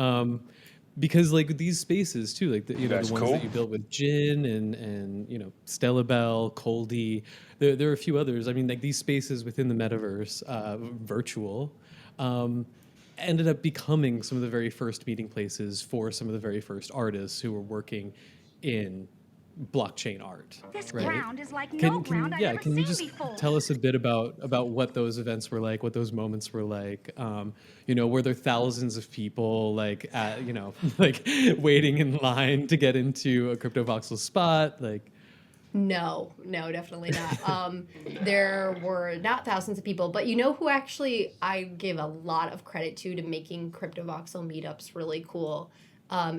Because like these spaces too, like the ones that you built with Jin and Stella Bell, Coldy, there are a few others. I mean, like these spaces within the metaverse, virtual, ended up becoming some of the very first meeting places for some of the very first artists who were working in blockchain art. This right? ground is like no ground I've ever Can you seen just before. tell us a bit about what those events were like, what those moments were like? Were there thousands of people like like waiting in line to get into a CryptoVoxel spot? Like, No, definitely not. There were not thousands of people, but you know who actually I give a lot of credit to making CryptoVoxel meetups really cool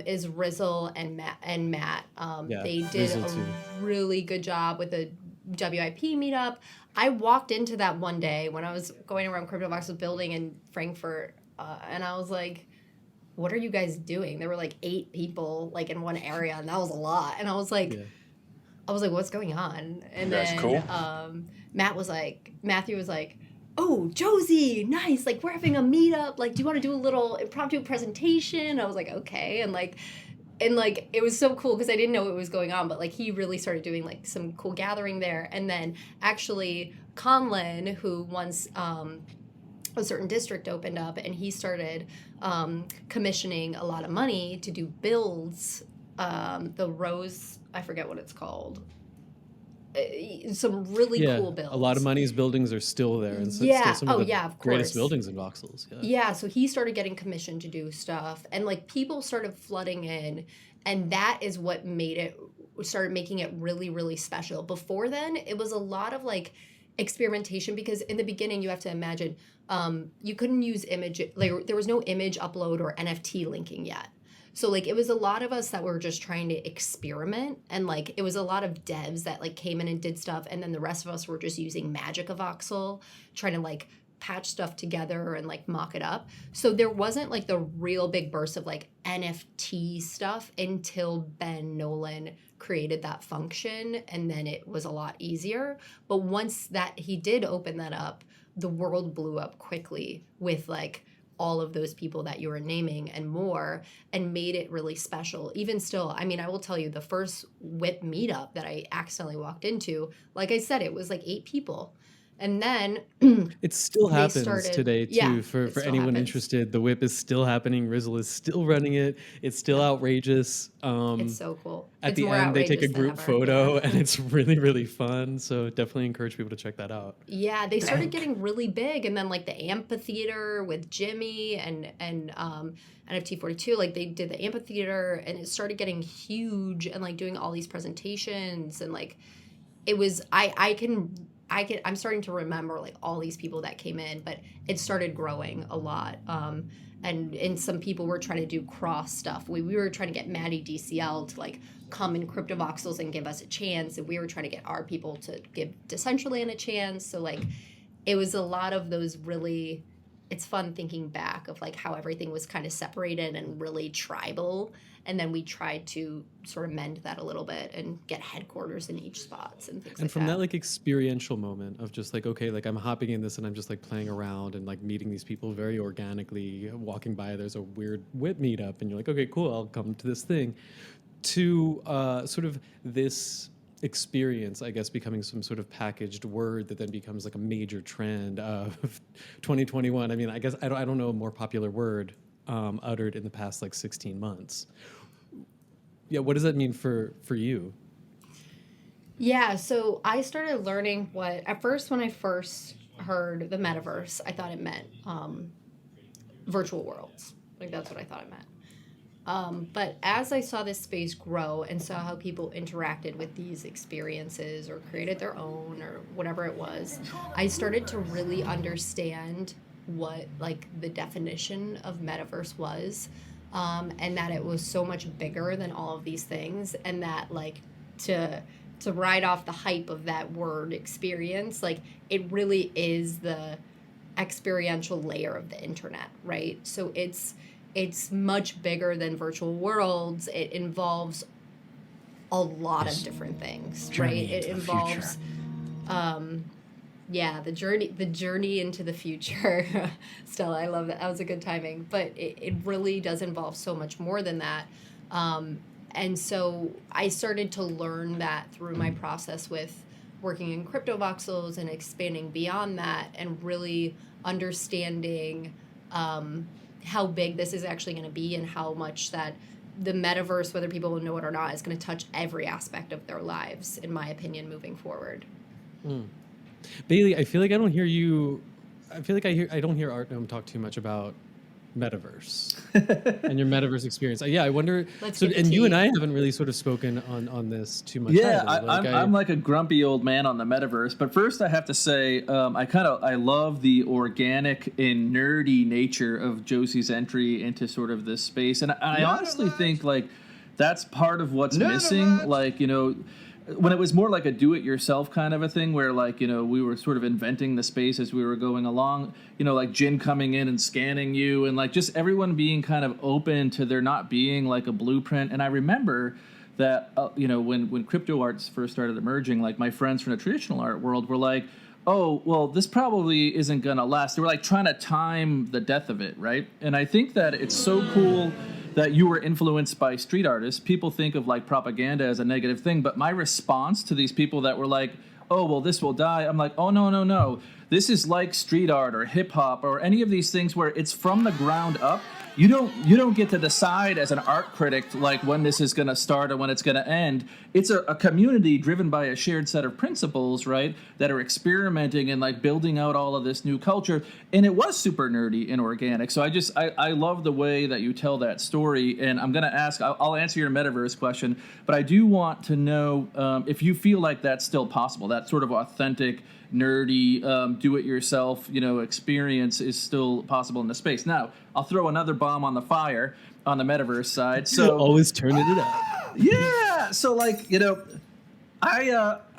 is Rizzle and Matt. They did really good job with the WIP meetup. I walked into that one day when I was going around CryptoVoxel building in Frankfurt, and I was like, what are you guys doing? There were like 8 people like in one area, and that was a lot. And I was like, what's going on? And then Matthew was like, oh, Josie, nice. Like, we're having a meetup. Like, do you want to do a little impromptu presentation? I was like, okay. And it was so cool because I didn't know what was going on, but like he really started doing like some cool gathering there. And then actually Conlin, who once a certain district opened up, and he started commissioning a lot of money to do builds. The Rose, I forget what it's called. Some really cool builds. A lot of money's buildings are still there, and still some of the greatest buildings in voxels. Yeah, so he started getting commissioned to do stuff, and like people started flooding in, and that is what started making it really, really special. Before then, it was a lot of like experimentation, because in the beginning you have to imagine you couldn't use image, like there was no image upload or NFT linking yet. So like it was a lot of us that were just trying to experiment, and like it was a lot of devs that like came in and did stuff, and then the rest of us were just using Magic of Voxel, trying to like patch stuff together and like mock it up. So there wasn't like the real big burst of like NFT stuff until Ben Nolan created that function, and then it was a lot easier. But once that he did open that up, the world blew up quickly with like all of those people that you were naming and more, and made it really special. Even still, I mean, I will tell you, the first WIP meetup that I accidentally walked into, like I said, it was like 8 people. And then it still happens today too. For anyone interested, the WIP is still happening. Rizzle is still running it. It's still outrageous. It's so cool. At the end, they take a group photo, and it's really, really fun. So definitely encourage people to check that out. Yeah, they started getting really big, and then like the amphitheater with Jimmy and NFT 42, like they did the amphitheater, and it started getting huge, and like doing all these presentations, and like it was I'm starting to remember like all these people that came in, but it started growing a lot. And some people were trying to do cross stuff. We were trying to get Maddie DCL to like come in CryptoVoxels and give us a chance, and we were trying to get our people to give Decentraland a chance. So like it was a lot of those really, it's fun thinking back of like how everything was kind of separated and really tribal. And then we tried to sort of mend that a little bit and get headquarters in each spots and things like that. And from that like experiential moment of just like, okay, like I'm hopping in this and I'm just like playing around and like meeting these people very organically, walking by, there's a weird WIP meetup, and you're like, okay, cool, I'll come to this thing, to sort of this experience, I guess, becoming some sort of packaged word that then becomes like a major trend of 2021. I mean, I guess I don't know a more popular word uttered in the past like 16 months. Yeah, what does that mean for you? Yeah, so I started learning what, at first when I first heard the metaverse, I thought it meant virtual worlds. Like that's what I thought it meant. But as I saw this space grow and saw how people interacted with these experiences or created their own or whatever it was, I started to really understand what like the definition of metaverse was, and that it was so much bigger than all of these things, and that like to ride off the hype of that word experience, like it really is the experiential layer of the internet, right? So it's much bigger than virtual worlds. It involves a lot of different things, right? It involves, the journey into the future. Stella, I love that. That was a good timing. But it really does involve so much more than that. And so I started to learn that through my process with working in crypto voxels and expanding beyond that and really understanding how big this is actually going to be and how much that the metaverse, whether people will know it or not, is going to touch every aspect of their lives, in my opinion, moving forward. Bailey, I feel like I don't hear you. I feel like I don't hear Artnome talk too much about metaverse and your metaverse experience. I wonder. And you and I haven't really sort of spoken on this too much. Yeah, either. I'm like a grumpy old man on the metaverse. But first, I have to say, I love the organic and nerdy nature of Josie's entry into sort of this space, and I honestly think like that's part of what's missing. Like, you know, when it was more like a do-it-yourself kind of a thing where, like, you know, we were sort of inventing the space as we were going along, you know, like Jin coming in and scanning you and, like, just everyone being kind of open to there not being, like, a blueprint. And I remember that, you know, when crypto arts first started emerging, like, my friends from the traditional art world were like, oh, well, this probably isn't going to last. They were, like, trying to time the death of it, right? And I think that it's so cool that you were influenced by street artists. People think of like propaganda as a negative thing, but my response to these people that were like, oh, well, this will die, I'm like, oh, no. This is like street art or hip hop or any of these things where it's from the ground up. You don't get to decide as an art critic like when this is going to start or when it's going to end. It's a community driven by a shared set of principles, right, that are experimenting and like building out all of this new culture. And it was super nerdy and organic. So I love the way that you tell that story. And I'm going to ask, I'll answer your metaverse question, but I do want to know if you feel like that's still possible, that sort of authentic, nerdy, do-it-yourself, you know, experience is still possible in the space. Now, I'll throw another bomb on the fire on the metaverse side. So always turning it up. Yeah. So, like, you know, I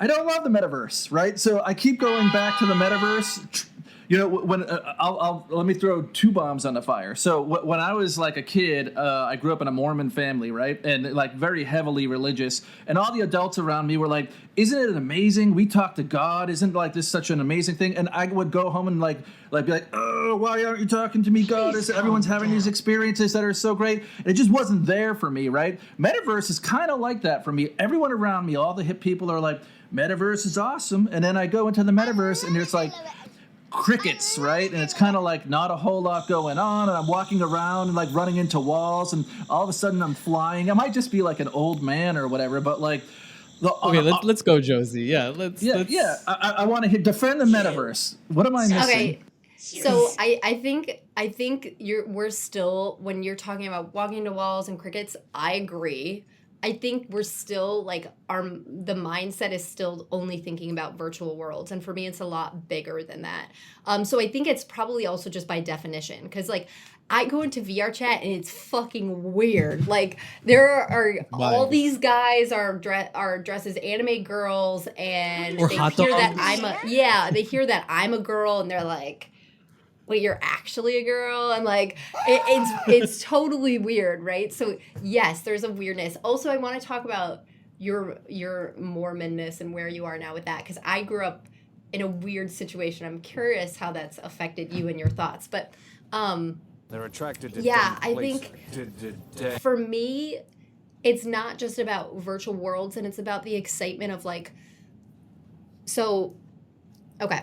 don't love the metaverse, right? So I keep going back to the metaverse. You know, when let me throw two bombs on the fire. So when I was like a kid, I grew up in a Mormon family, right? And like very heavily religious. And all the adults around me were like, isn't it amazing? We talk to God. Isn't like this such an amazing thing? And I would go home and like be like, oh, why aren't you talking to me, God? Everyone's having these experiences that are so great. And it just wasn't there for me, right? Metaverse is kind of like that for me. Everyone around me, all the hip people are like, metaverse is awesome. And then I go into the metaverse and there's like crickets, right? And it's kind of like not a whole lot going on, and I'm walking around and like running into walls, and all of a sudden I'm flying. I might just be like an old man or whatever, but like let's go, Josie. Yeah, let's I want to defend the metaverse. What am I missing? Okay, so I think we're still, when you're talking about walking into walls and crickets, I agree. I think we're still like the mindset is still only thinking about virtual worlds, and for me it's a lot bigger than that. So I think it's probably also just by definition, because like I go into VR chat and it's fucking weird. Like there are all these guys are dressed as anime girls, and they hear that I'm a girl, and they're like, wait, you're actually a girl? I'm like, it's totally weird, right? So yes, there's a weirdness. Also, I want to talk about your Mormonness and where you are now with that, because I grew up in a weird situation. I'm curious how that's affected you and your thoughts. But they're attracted to I think for me, it's not just about virtual worlds, and it's about the excitement of like, okay.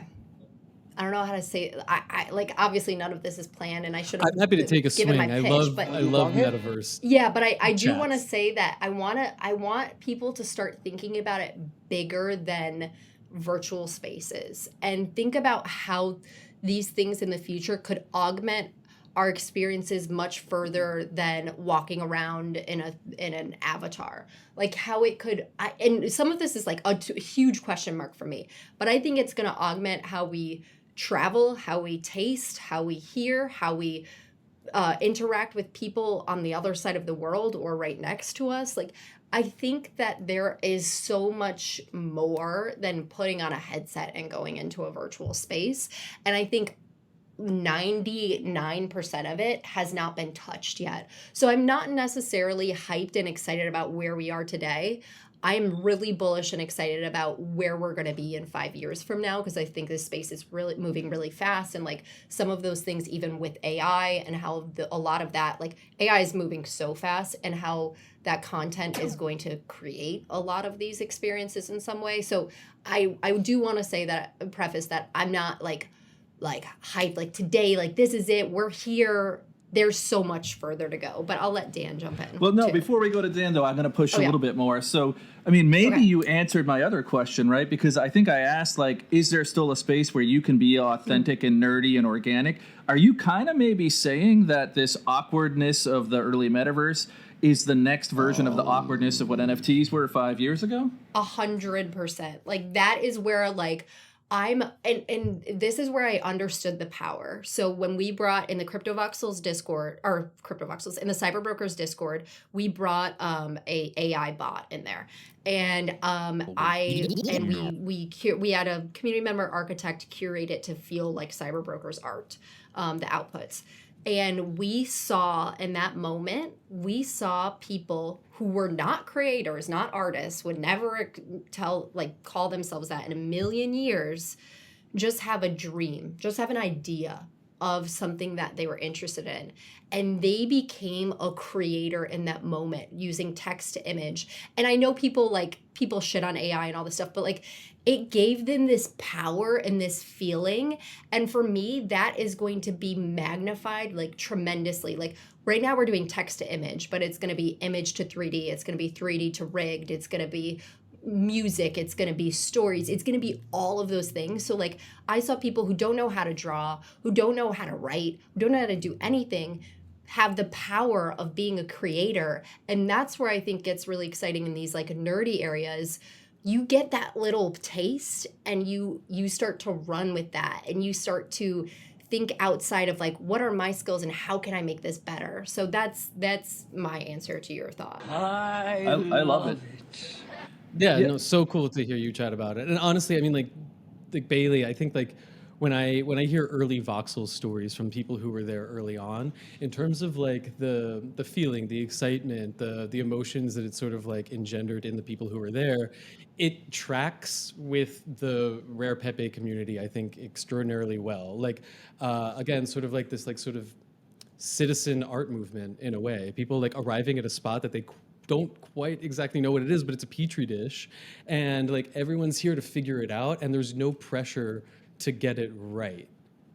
I don't know how to say it. I like, obviously none of this is planned, and I should have. I'm happy to take a swing. I love metaverse. Yeah, but I do want to say that I want people to start thinking about it bigger than virtual spaces, and think about how these things in the future could augment our experiences much further than walking around in an avatar. Like how it could, and some of this is like a huge question mark for me, but I think it's going to augment how we travel, how we taste, how we hear, how we interact with people on the other side of the world or right next to us. Like, I think that there is so much more than putting on a headset and going into a virtual space. And I think 99% of it has not been touched yet. So I'm not necessarily hyped and excited about where we are today. I'm really bullish and excited about where we're going to be in 5 years from now, because I think this space is really moving really fast. And like some of those things, even with AI and how a lot of that, like AI is moving so fast, and how that content is going to create a lot of these experiences in some way. So I do want to say that, preface that I'm not like hyped, like today, like this is it, we're here. There's so much further to go, but I'll let Dan jump in. Well, no, too. Before we go to Dan, though, I'm going to push a little bit more. So, I mean, maybe you answered my other question, right? Because I think I asked, like, is there still a space where you can be authentic and nerdy and organic? Are you kind of maybe saying that this awkwardness of the early metaverse is the next version of the awkwardness of what NFTs were 5 years ago? 100%. Like, that is where, like, and this is where I understood the power. So when we brought in the CryptoVoxels Discord, or CryptoVoxels in the CyberBrokers Discord, we brought a AI bot in there, and we had a community member architect curate it to feel like CyberBrokers art, the outputs. And we saw in that moment, we saw people who were not creators, not artists, would never call themselves that in a million years, just have a dream, just have an idea of something that they were interested in. And they became a creator in that moment using text to image. And I know people shit on AI and all this stuff, but like it gave them this power and this feeling. And for me, that is going to be magnified like tremendously. Like right now we're doing text to image, but it's going to be image to 3D. It's going to be 3D to rigged. It's going to be music, it's going to be stories, it's going to be all of those things. So like I saw people who don't know how to draw, who don't know how to write, who don't know how to do anything, have the power of being a creator. And that's where I think gets really exciting in these like nerdy areas. You get that little taste and you start to run with that, and you start to think outside of like, what are my skills and how can I make this better? So that's my answer to your thought. I love it. Yeah, no, so cool to hear you chat about it. And honestly, I mean, like Bailey, I think like when I hear early voxel stories from people who were there early on, in terms of like the feeling, the excitement, the emotions that it sort of like engendered in the people who were there, it tracks with the Rare Pepe community, I think, extraordinarily well. Like again, sort of like this like sort of citizen art movement in a way. People like arriving at a spot that they don't quite exactly know what it is, but it's a petri dish, and like everyone's here to figure it out, and there's no pressure to get it right,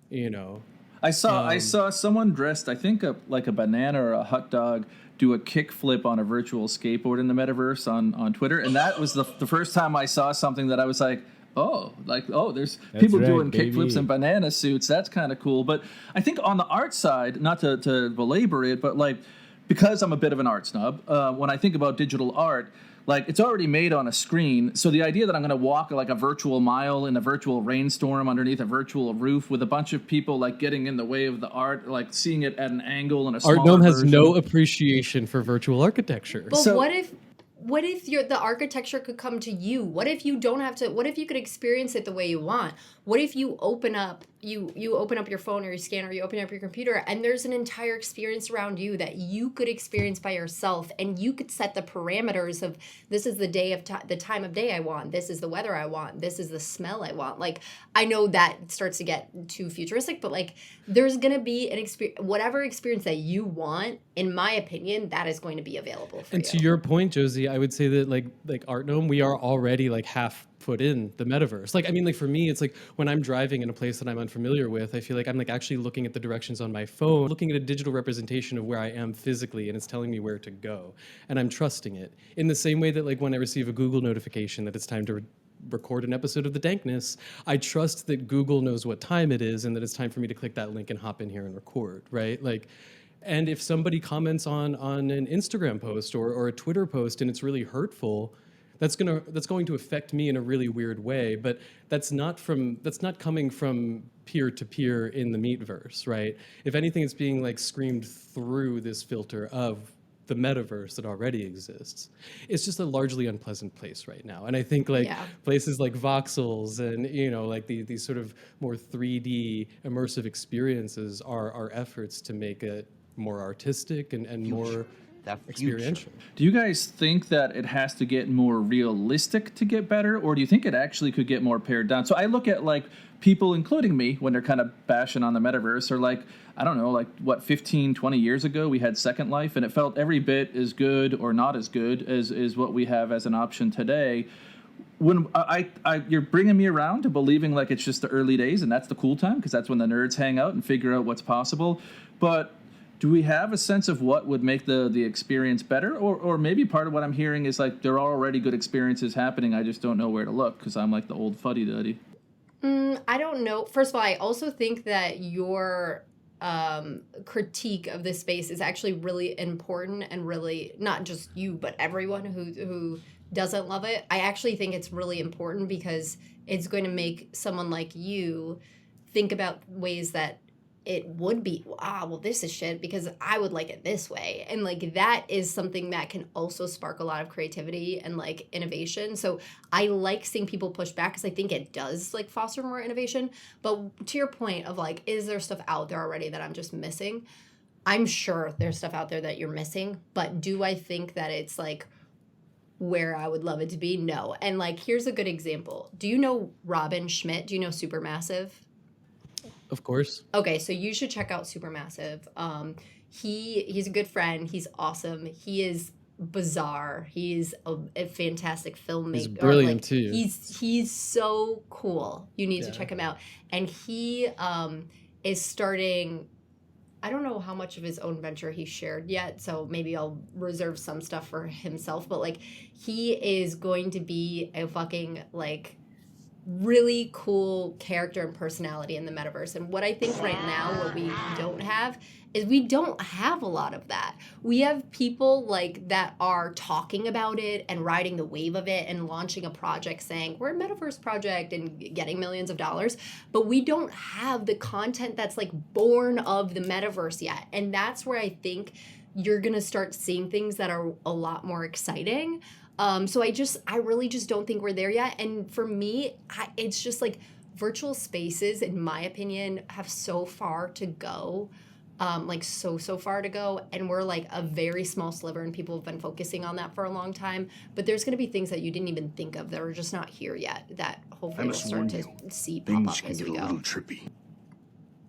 you know. I saw someone dressed, I think like a banana or a hot dog, do a kickflip on a virtual skateboard in the metaverse on Twitter, and that was the first time I saw something that I was like, there's people doing kickflips in banana suits. That's kind of cool. But I think on the art side, not to belabor it, but like, because I'm a bit of an art snub, when I think about digital art, like it's already made on a screen. So the idea that I'm going to walk like a virtual mile in a virtual rainstorm underneath a virtual roof with a bunch of people like getting in the way of the art, like seeing it at an angle and a smaller Artnome has version. no appreciation for virtual architecture. But what if the architecture could come to you? What if you don't have to? What if you could experience it the way you want? What if you open up your phone or your scanner, you open up your computer, and there's an entire experience around you that you could experience by yourself, and you could set the parameters of this is the time of day I want, this is the weather I want, this is the smell I want. Like I know that starts to get too futuristic, but like there's gonna be an experience, whatever experience that you want. In my opinion, that is going to be available for you. And to your point, Josie, I would say that like Artnome, we are already like half put in the metaverse. Like, I mean, like for me, it's like when I'm driving in a place that I'm unfamiliar with, I feel like I'm like actually looking at the directions on my phone, looking at a digital representation of where I am physically, and it's telling me where to go. And I'm trusting it. In the same way that like when I receive a Google notification that it's time to record an episode of the Dankness, I trust that Google knows what time it is and that it's time for me to click that link and hop in here and record, right? Like, and if somebody comments on an Instagram post or a Twitter post and it's really hurtful, that's going to affect me in a really weird way. But that's not coming from peer to peer in the meatverse, right? If anything, it's being like screamed through this filter of the metaverse that already exists. It's just a largely unpleasant place right now. And I think like places like voxels and, you know, like these sort of more 3D immersive experiences are efforts to make it more artistic and more experiential. Do you guys think that it has to get more realistic to get better, or do you think it actually could get more pared down? So I look at like people, including me, when they're kind of bashing on the metaverse, or like, I don't know, like what, 15, 20 years ago we had Second Life and it felt every bit as good or not as good as what we have as an option today. When you're bringing me around to believing like it's just the early days and that's the cool time because that's when the nerds hang out and figure out what's possible. But do we have a sense of what would make the experience better? Or maybe part of what I'm hearing is like there are already good experiences happening. I just don't know where to look because I'm like the old fuddy-duddy. I don't know. First of all, I also think that your critique of this space is actually really important and really not just you, but everyone who doesn't love it. I actually think it's really important because it's going to make someone like you think about ways that it would be, well, this is shit because I would like it this way. And like that is something that can also spark a lot of creativity and like innovation. So I like seeing people push back because I think it does like foster more innovation. But to your point of like, is there stuff out there already that I'm just missing? I'm sure there's stuff out there that you're missing, but do I think that it's like where I would love it to be? No. And like, here's a good example. Do you know Robin Schmidt? Do you know Supermassive? Of course. Okay, so you should check out Supermassive. He's a good friend. He's awesome. He is bizarre. He's a fantastic filmmaker. He's brilliant too. He's so cool. You need to check him out. And he is starting. I don't know how much of his own venture he shared yet, so maybe I'll reserve some stuff for himself. But like, he is going to be a fucking like really cool character and personality in the metaverse. And what I think right now what we don't have is we don't have a lot of that. We have people like that are talking about it and riding the wave of it and launching a project saying we're a metaverse project and getting millions of dollars, but we don't have the content that's like born of the metaverse yet. And that's where I think you're gonna start seeing things that are a lot more exciting. So I really just don't think we're there yet. And for me, it's just like virtual spaces, in my opinion, have so far to go, so far to go. And we're like a very small sliver and people have been focusing on that for a long time. But there's going to be things that you didn't even think of that are just not here yet that hopefully we'll start to see pop up as we go.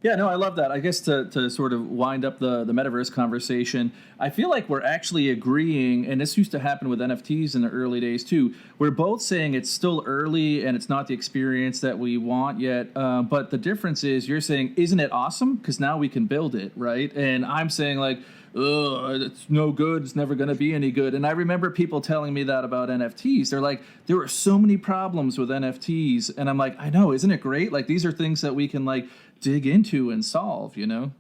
Yeah, no, I love that. I guess to sort of wind up the metaverse conversation, I feel like we're actually agreeing, and this used to happen with NFTs in the early days too. We're both saying it's still early and it's not the experience that we want yet. But the difference is you're saying, isn't it awesome? Because now we can build it, right? And I'm saying like, ugh, it's no good. It's never going to be any good. And I remember people telling me that about NFTs. They're like, there are so many problems with NFTs. And I'm like, I know, isn't it great? Like these are things that we can like dig into and solve, you know?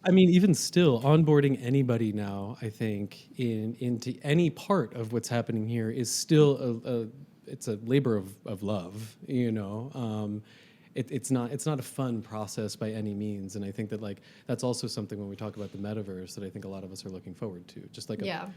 I mean, even still, onboarding anybody now, I think, into any part of what's happening here is still it's a labor of love, you know? It's not a fun process by any means, and I think that like that's also something when we talk about the metaverse that I think a lot of us are looking forward to, just like a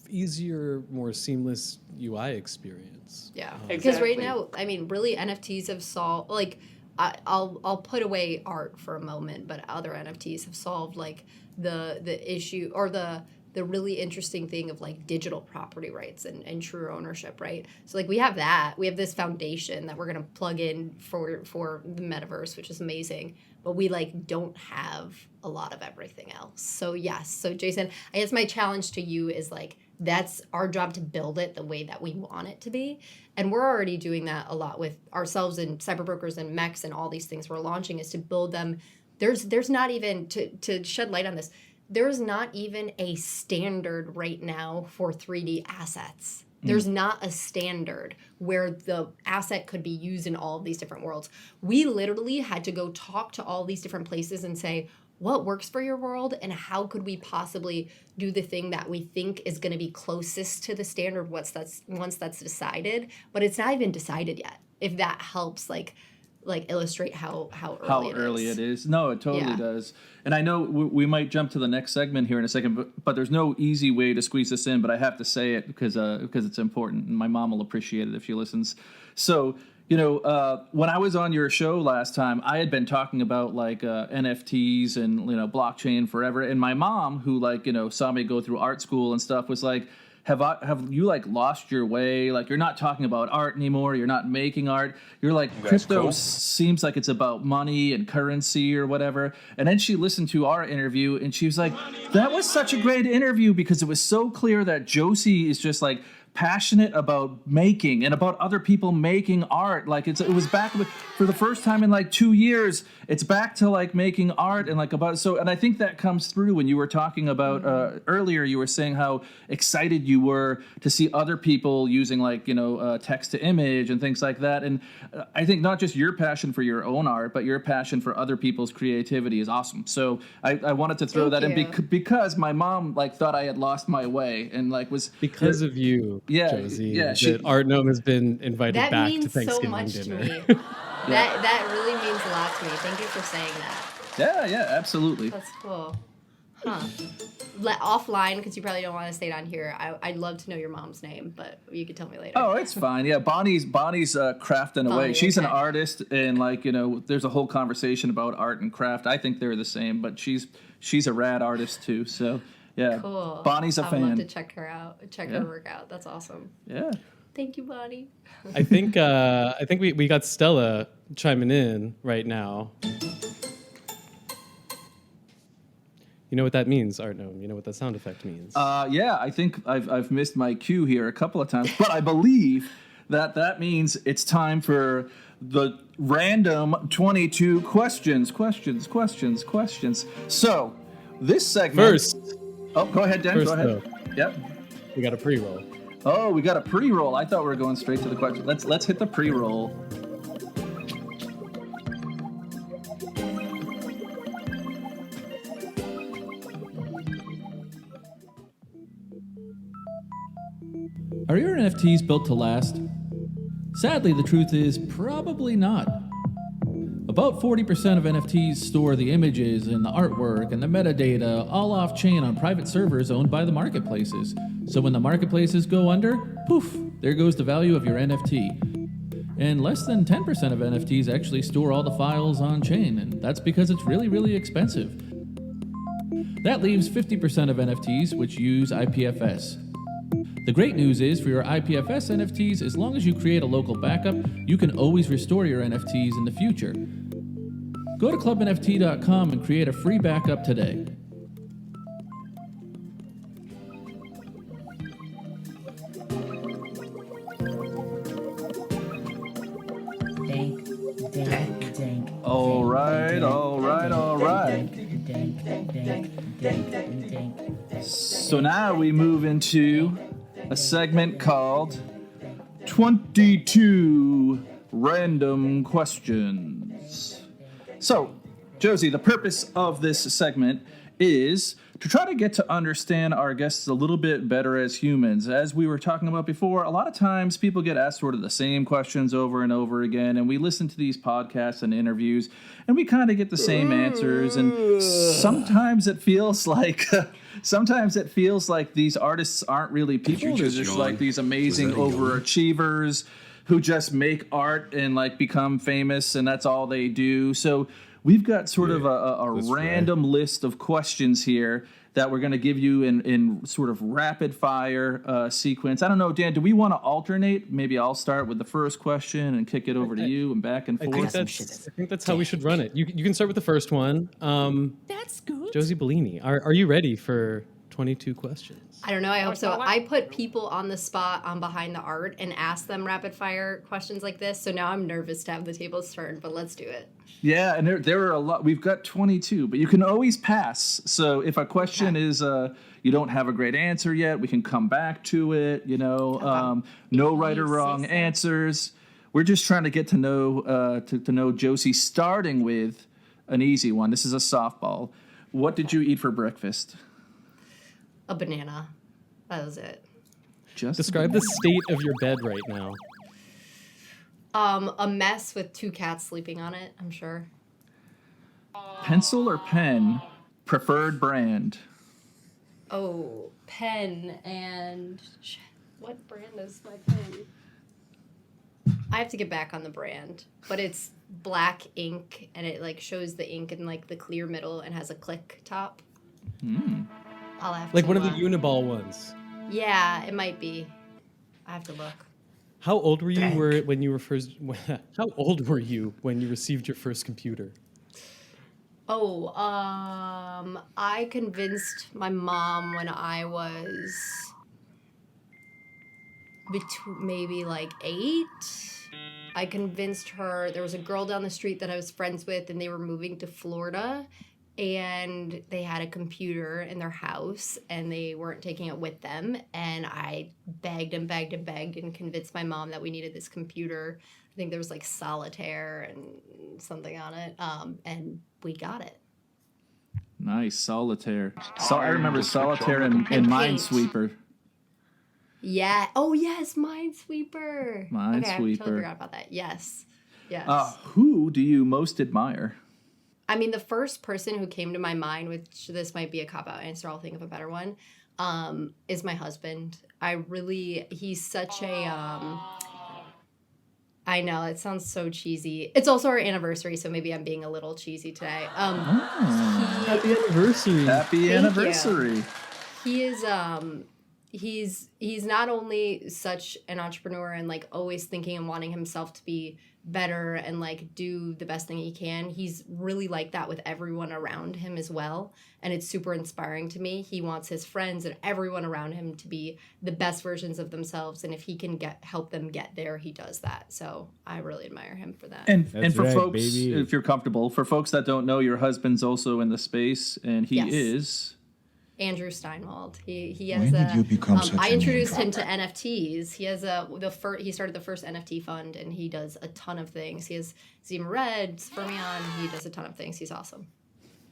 easier, more seamless UI experience. Yeah, because right now, I mean, really, NFTs have solved like. I'll put away art for a moment, but other NFTs have solved like the issue or the really interesting thing of like digital property rights and true ownership, right? So like we have this foundation that we're gonna plug in for the metaverse, which is amazing, but we like don't have a lot of everything else. So yes, so Jason, I guess my challenge to you is like that's our job to build it the way that we want it to be. And we're already doing that a lot with ourselves and CyberBrokers and MEX and all these things we're launching is to build them. There's not even, to shed light on this, there's not even a standard right now for 3D assets. There's not a standard where the asset could be used in all of these different worlds. We literally had to go talk to all these different places and say, what works for your world and how could we possibly do the thing that we think is going to be closest to the standard once that's decided, but it's not even decided yet. If that helps like illustrate how early it is. No, it totally does. And I know we might jump to the next segment here in a second, but there's no easy way to squeeze this in, but I have to say it because it's important, and my mom will appreciate it if she listens. So, when I was on your show last time, I had been talking about like NFTs and blockchain forever, and my mom, who saw me go through art school and stuff, was like, Have you lost your way? Like, you're not talking about art anymore. You're not making art. You're like, crypto seems like it's about money and currency or whatever. And then she listened to our interview and she was like, that was such a great interview because it was so clear that Josie is just like passionate about making and about other people making art. Like it was back for the first time in like 2 years. It's back to like making art and like about so. And I think that comes through when you were talking about earlier. You were saying how excited you were to see other people using like text to image and things like that. And I think not just your passion for your own art, but your passion for other people's creativity is awesome. So I wanted to throw that in because my mom like thought I had lost my way and like was because of you. Yeah, Josie, yeah. Artnome has been invited back to Thanksgiving so much dinner. To me. That really means a lot to me. Thank you for saying that. Yeah, absolutely. That's cool. Huh. Offline, because you probably don't want to say it on here. I'd love to know your mom's name, but you could tell me later. Oh, it's fine. Yeah, Bonnie's crafting away. She's an artist, and there's a whole conversation about art and craft. I think they're the same, but she's a rad artist too. So. Yeah, cool. Bonnie's a fan. I'd love to check her out. Check her work out. That's awesome. Yeah. Thank you, Bonnie. I think we got Stella chiming in right now. You know what that means, Artnome? You know what that sound effect means? Yeah, I think I've missed my cue here a couple of times, but I believe that means it's time for the random 22 questions. So this segment first. Oh, go ahead, Dan. Go ahead. Yep. We got a pre-roll. Oh, we got a pre-roll. I thought we were going straight to the question. Let's hit the pre-roll. Are your NFTs built to last? Sadly, the truth is probably not. About 40% of NFTs store the images and the artwork and the metadata all off-chain on private servers owned by the marketplaces. So when the marketplaces go under, poof, there goes the value of your NFT. And less than 10% of NFTs actually store all the files on-chain, and that's because it's really, really expensive. That leaves 50% of NFTs which use IPFS. The great news is for your IPFS NFTs, as long as you create a local backup, you can always restore your NFTs in the future. Go to clubnft.com and create a free backup today. All right. So now we move into a segment called 22 Random Questions. So, Josie, the purpose of this segment is to try to get to understand our guests a little bit better as humans. As we were talking about before, a lot of times people get asked sort of the same questions over and over again, and we listen to these podcasts and interviews, and we kind of get the same answers, and sometimes it feels like these artists aren't really people. They're just like these amazing overachievers who just make art and like become famous, and that's all they do. So we've got sort of a random list of questions here that we're going to give you in sort of rapid fire sequence. I don't know, Dan, do we want to alternate? Maybe I'll start with the first question and kick it over to you and back and forth. I think that's how we should run it. You can start with the first one. That's good. Josie Bellini, are you ready for 22 questions. I don't know. I hope so. I put people on the spot on Behind the Art and asked them rapid fire questions like this. So now I'm nervous to have the tables turned, but let's do it. Yeah, and there are a lot. We've got 22, but you can always pass. So if a question is you don't have a great answer yet, we can come back to it. No right or wrong answers. We're just trying to get to know Josie, starting with an easy one. This is a softball. What did you eat for breakfast? A banana. That was it. Just describe the state of your bed right now. A mess with 2 cats sleeping on it, I'm sure. Pencil or pen? Preferred brand? Oh, pen and... What brand is my pen? I have to get back on the brand, but it's black ink, and it like shows the ink in like the clear middle and has a click top. I'll have like to, one of the Uniball ones. Yeah, it might be. I have to look. How old were you when you were first? How old were you when you received your first computer? Oh, I convinced my mom when I was maybe like 8. I convinced her. There was a girl down the street that I was friends with, and they were moving to Florida, and they had a computer in their house, and they weren't taking it with them. And I begged and begged and begged and convinced my mom that we needed this computer. I think there was like solitaire and something on it, and we got it. Nice, solitaire. So I remember solitaire and Minesweeper. Yeah. Oh, yes, Minesweeper. Minesweeper. Okay, I totally forgot about that. Yes. Yes. Who do you most admire? I mean, the first person who came to my mind, which this might be a cop-out answer, I'll think of a better one, is my husband. He's such a... I know, it sounds so cheesy. It's also our anniversary, so maybe I'm being a little cheesy today. Happy anniversary. Happy anniversary. He is... He's not only such an entrepreneur and like always thinking and wanting himself to be better and like do the best thing he can. He's really like that with everyone around him as well, and it's super inspiring to me. He wants his friends and everyone around him to be the best versions of themselves, and if he can help them get there, he does that. So I really admire him for that. And for folks, if you're comfortable, for folks that don't know, your husband's also in the space, and he is Andrew Steinwald. He has I introduced him to NFTs. He has he started the first NFT fund, and he does a ton of things. He has Zima Red, Fermion. He does a ton of things. He's awesome.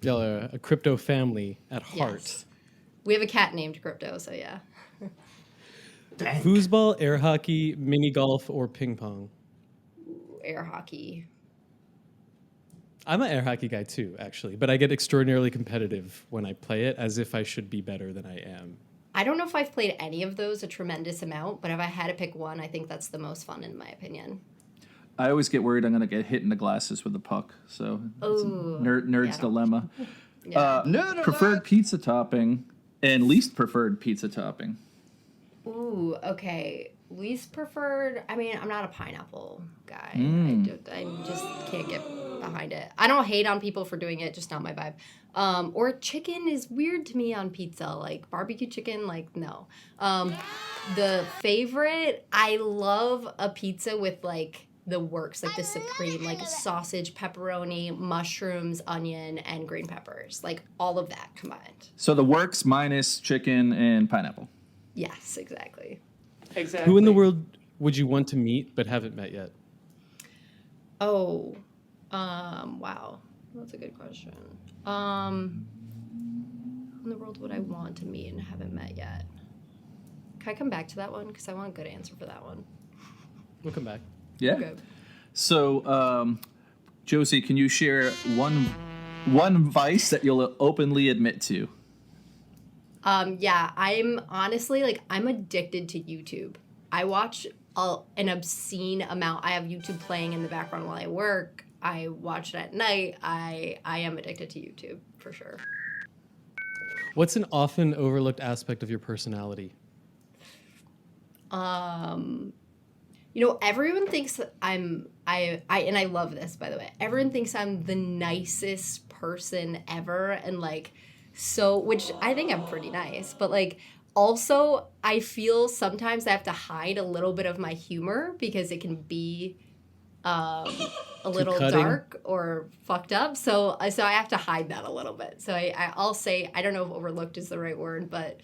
Y'all are a crypto family at heart. Yes. We have a cat named Crypto, so yeah. Foosball, air hockey, mini golf, or ping pong? Air hockey. I'm an air hockey guy too, actually, but I get extraordinarily competitive when I play it, as if I should be better than I am. I don't know if I've played any of those a tremendous amount, but if I had to pick one, I think that's the most fun in my opinion. I always get worried I'm going to get hit in the glasses with a puck, so it's a nerd's dilemma. Preferred pizza topping and least preferred pizza topping. Ooh, okay. Least preferred, I mean, I'm not a pineapple guy. I just can't get behind it. I don't hate on people for doing it, just not my vibe. Or chicken is weird to me on pizza, like barbecue chicken, like no. The favorite, I love a pizza with like the works, like the supreme, like sausage, pepperoni, mushrooms, onion, and green peppers, like all of that combined. So the works minus chicken and pineapple. Yes, exactly. Who in the world would you want to meet but haven't met yet? Oh, wow. That's a good question. Who in the world would I want to meet and haven't met yet? Can I come back to that one? Because I want a good answer for that one. We'll come back. Yeah. Okay. So, Josie, can you share one vice that you'll openly admit to? Yeah, I'm honestly, I'm addicted to YouTube. I watch an obscene amount. I have YouTube playing in the background while I work. I watch it at night. I am addicted to YouTube, for sure. What's an often overlooked aspect of your personality? Everyone thinks that and I love this, by the way. Everyone thinks I'm the nicest person ever, and so, which I think I'm pretty nice, but like also I feel sometimes I have to hide a little bit of my humor because it can be a little dark or fucked up. So I have to hide that a little bit. So I'll say, I don't know if overlooked is the right word, but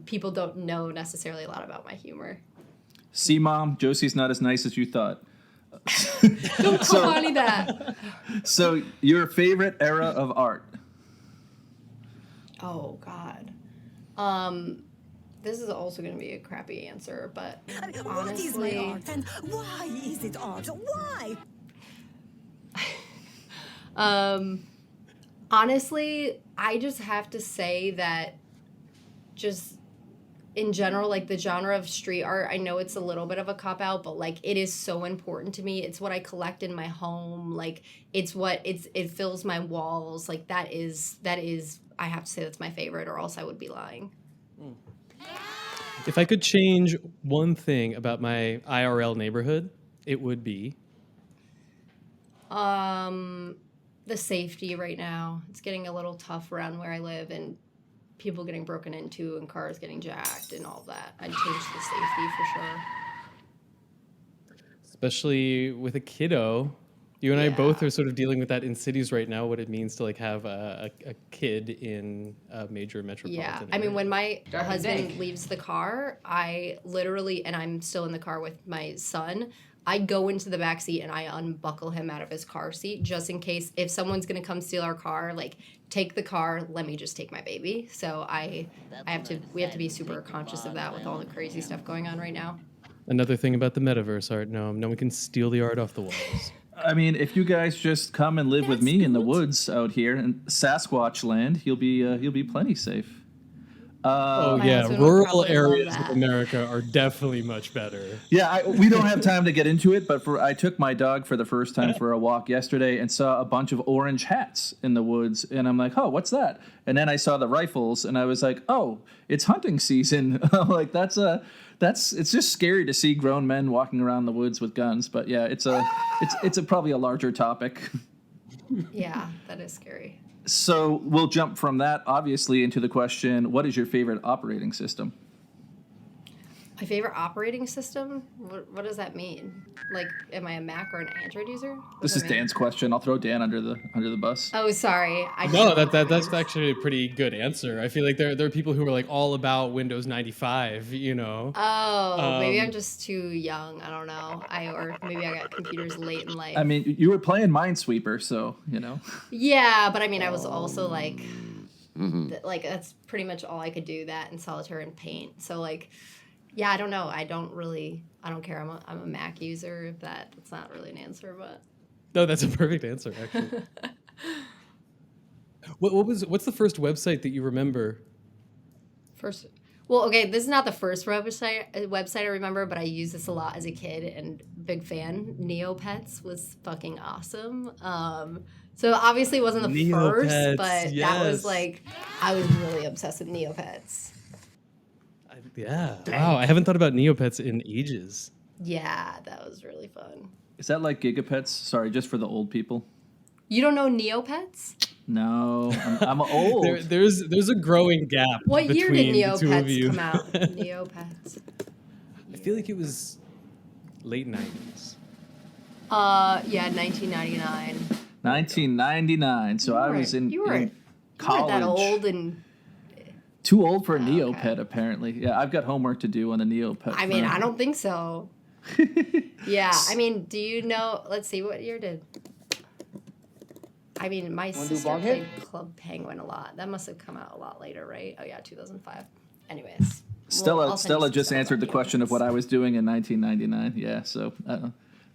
people don't know necessarily a lot about my humor. See, Mom, Josie's not as nice as you thought. Don't call Bonnie that. So your favorite era of art? Oh, God. This is also going to be a crappy answer, but honestly... What is my art and why is it art? Why? Honestly, I just have to say that just in general, like the genre of street art, I know it's a little bit of a cop-out, but like it is so important to me. It's what I collect in my home. Like it fills my walls. Like that is I have to say that's my favorite, or else I would be lying. If I could change one thing about my IRL neighborhood, it would be the safety right now. It's getting a little tough around where I live, and people getting broken into and cars getting jacked and all that. I'd change the safety for sure. Especially with a kiddo. You and I both are sort of dealing with that in cities right now, what it means to like have a kid in a major metropolitan area. I mean, when my husband leaves the car, I literally, and I'm still in the car with my son, I go into the back seat and I unbuckle him out of his car seat just in case if someone's going to come steal our car, like take the car, let me just take my baby. So we have to be super conscious of that with all the crazy stuff going on right now. Another thing about the metaverse, Artnome, no one can steal the art off the walls. I mean, if you guys just come and live with me in the woods out here in Sasquatch land, you'll be plenty safe. Rural areas of America are definitely much better. Yeah, we don't have time to get into it, but I took my dog for the first time for a walk yesterday and saw a bunch of orange hats in the woods, and I'm like, oh, what's that? And then I saw the rifles, and I was like, oh, it's hunting season. Like it's just scary to see grown men walking around the woods with guns. But yeah, it's probably a larger topic. Yeah, that is scary. So we'll jump from that, obviously, into the question, what is your favorite operating system? My favorite operating system? What does that mean? Like, am I a Mac or an Android user? This is Dan's question. I'll throw Dan under the bus. Oh, sorry. That's actually a pretty good answer. I feel like there are people who are like all about Windows 95, you know. Oh, maybe I'm just too young. I don't know. Or maybe I got computers late in life. I mean, you were playing Minesweeper, so, you know. Yeah, but I mean, I was also like, like that's pretty much all I could do, that and Solitaire and Paint. So like, yeah, I don't know. I don't care. I'm a Mac user. That's not really an answer, but. No, that's a perfect answer, actually. What's the first website that you remember? Well, okay, this is not the first website I remember, but I used this a lot as a kid and big fan. Neopets was fucking awesome. So obviously it wasn't the first, but that was like, I was really obsessed with Neopets. Yeah. Wow, I haven't thought about Neopets in ages. Yeah, that was really fun. Is that like Gigapets? Sorry, just for the old people. You don't know Neopets? No, I'm old. There's a growing gap. What year did Neopets come out? Neopets. I feel like it was late 90s. Yeah, 1999. 1999. So I was in college. You weren't that old and. Too old for a Neopet, apparently. Yeah, I've got homework to do on a Neopet. I mean, I don't think so. Yeah, I mean, do you know? Let's see, what year did? I mean, my sister played Club Penguin a lot. That must have come out a lot later, right? Oh yeah, 2005. Anyways, Stella just answered the question of what I was doing in 1999. Yeah, so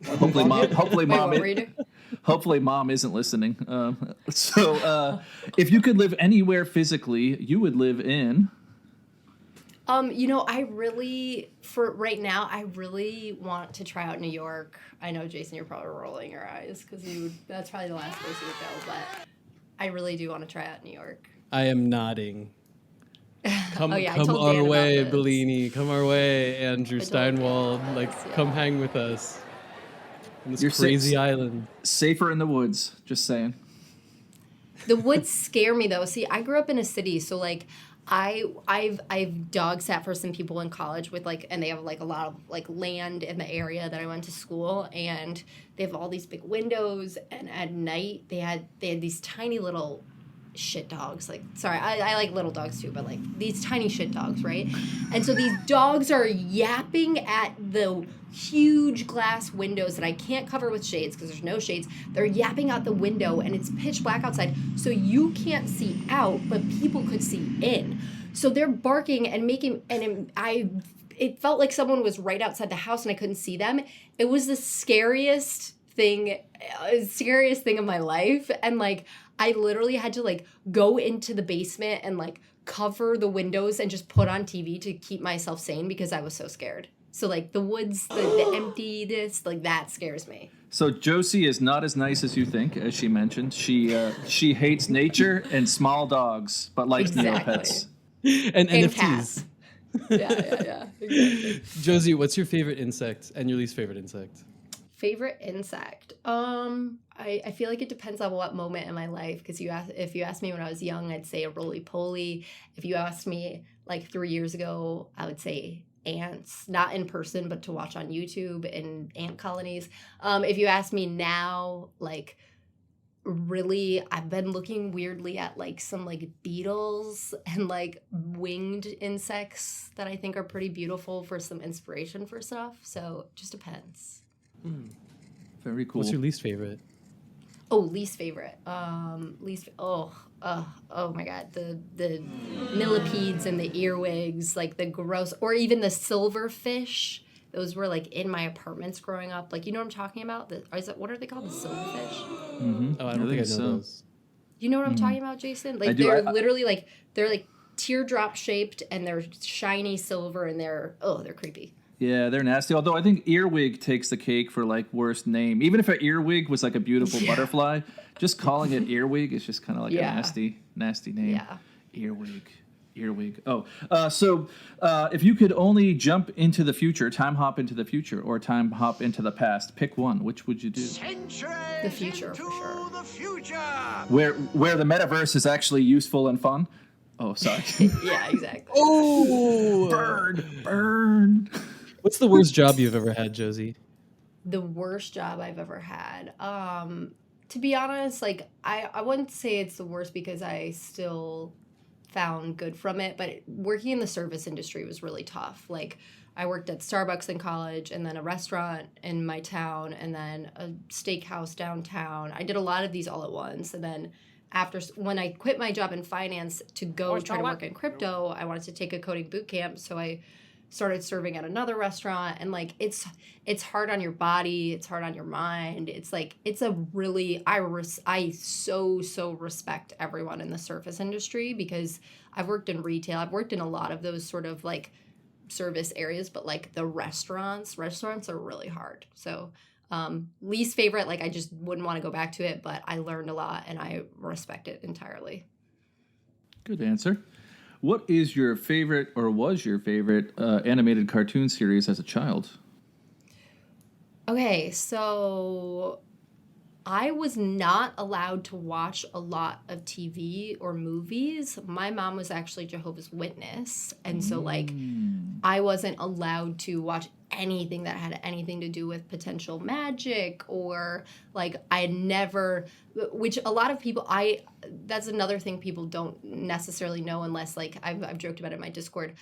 hopefully mom isn't listening. If you could live anywhere physically, you would live in. You know, right now, I really want to try out New York. I know, Jason, you're probably rolling your eyes because that's probably the last place you would go, but I really do want to try out New York. I am nodding. Come our Dan way, Bellini. Come our way, Andrew Steinwald. Come hang with us on this crazy island. Safer in the woods, just saying. The woods scare me though. See, I grew up in a city, so like I've dog sat for some people in college with like, and they have like a lot of like land in the area that I went to school, and they have all these big windows, and at night they had these tiny little shit dogs. Like, sorry, I like little dogs too, but like these tiny shit dogs, right? And so these dogs are yapping at the huge glass windows that I can't cover with shades because there's no shades. They're yapping out the window, and it's pitch black outside, so you can't see out, but people could see in. So they're barking and making, and it felt like someone was right outside the house and I couldn't see them. It was the scariest thing of my life. And like, I literally had to like go into the basement and like cover the windows and just put on TV to keep myself sane because I was so scared. So like the woods, the emptiness, like that scares me. So Josie is not as nice as you think, as she mentioned. She hates nature and small dogs, but likes Neopets. And NFTs. Cats. Yeah, exactly. Josie, what's your favorite insect and your least favorite insect? Favorite insect? I feel like it depends on what moment in my life. Because if you asked me when I was young, I'd say a roly-poly. If you asked me like 3 years ago, I would say ants. Not in person, but to watch on YouTube in ant colonies. If you ask me now, like really, I've been looking weirdly at like some like beetles and like winged insects that I think are pretty beautiful for some inspiration for stuff. So it just depends. Very cool. What's your least favorite? Oh, least favorite. Oh my God. The millipedes and the earwigs, like the gross, or even the silverfish. Those were like in my apartments growing up. Like, you know what I'm talking about? What are they called? The silverfish? Mm-hmm. Oh, I don't think I know those. You know what I'm talking about, Jason? Like they're literally like, they're like teardrop shaped and they're shiny silver and they're creepy. Yeah, they're nasty. Although I think earwig takes the cake for like worst name. Even if an earwig was like a beautiful butterfly, just calling it earwig is just kind of like a nasty name. Yeah. Earwig. Oh, so if you could only jump into the future, time hop into the future, or time hop into the past, pick one. Which would you do? The future, for sure. The future. Where the metaverse is actually useful and fun. Oh, sorry. Yeah, exactly. Oh, burn. What's the worst job you've ever had, Josie? The worst job I've ever had. To be honest, like I wouldn't say it's the worst because I still found good from it, but working in the service industry was really tough. Like I worked at Starbucks in college, and then a restaurant in my town, and then a steakhouse downtown. I did a lot of these all at once, and then when I quit my job in finance to go try to work in crypto, I wanted to take a coding boot camp, so I started serving at another restaurant. And like it's hard on your body, it's hard on your mind. It's like it's a really I so respect everyone in the service industry because I've worked in retail, I've worked in a lot of those sort of like service areas, but like the restaurants are really hard. So least favorite, like I just wouldn't want to go back to it, but I learned a lot and I respect it entirely. Good answer. What is your favorite, or was your favorite, animated cartoon series as a child? Okay, so I was not allowed to watch a lot of TV or movies. My mom was actually Jehovah's Witness, and so like I wasn't allowed to watch anything that had anything to do with potential magic, or like I had never, which a lot of people, that's another thing people don't necessarily know unless like I've joked about it in my Discord.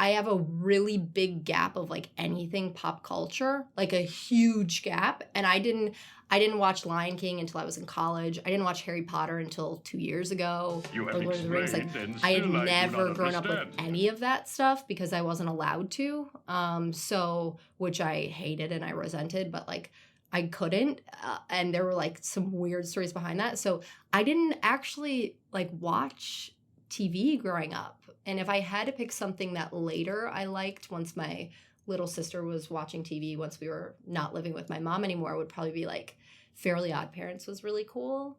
I have a really big gap of like anything pop culture, like a huge gap. And I didn't watch Lion King until I was in college. I didn't watch Harry Potter until 2 years ago. Or Lord of the Rings. Like I had never grown up with any of that stuff because I wasn't allowed to. Which I hated and I resented, but like I couldn't. And there were like some weird stories behind that. So I didn't actually like watch TV growing up. And if I had to pick something that later I liked once my little sister was watching TV, once we were not living with my mom anymore, would probably be like Fairly Odd Parents was really cool.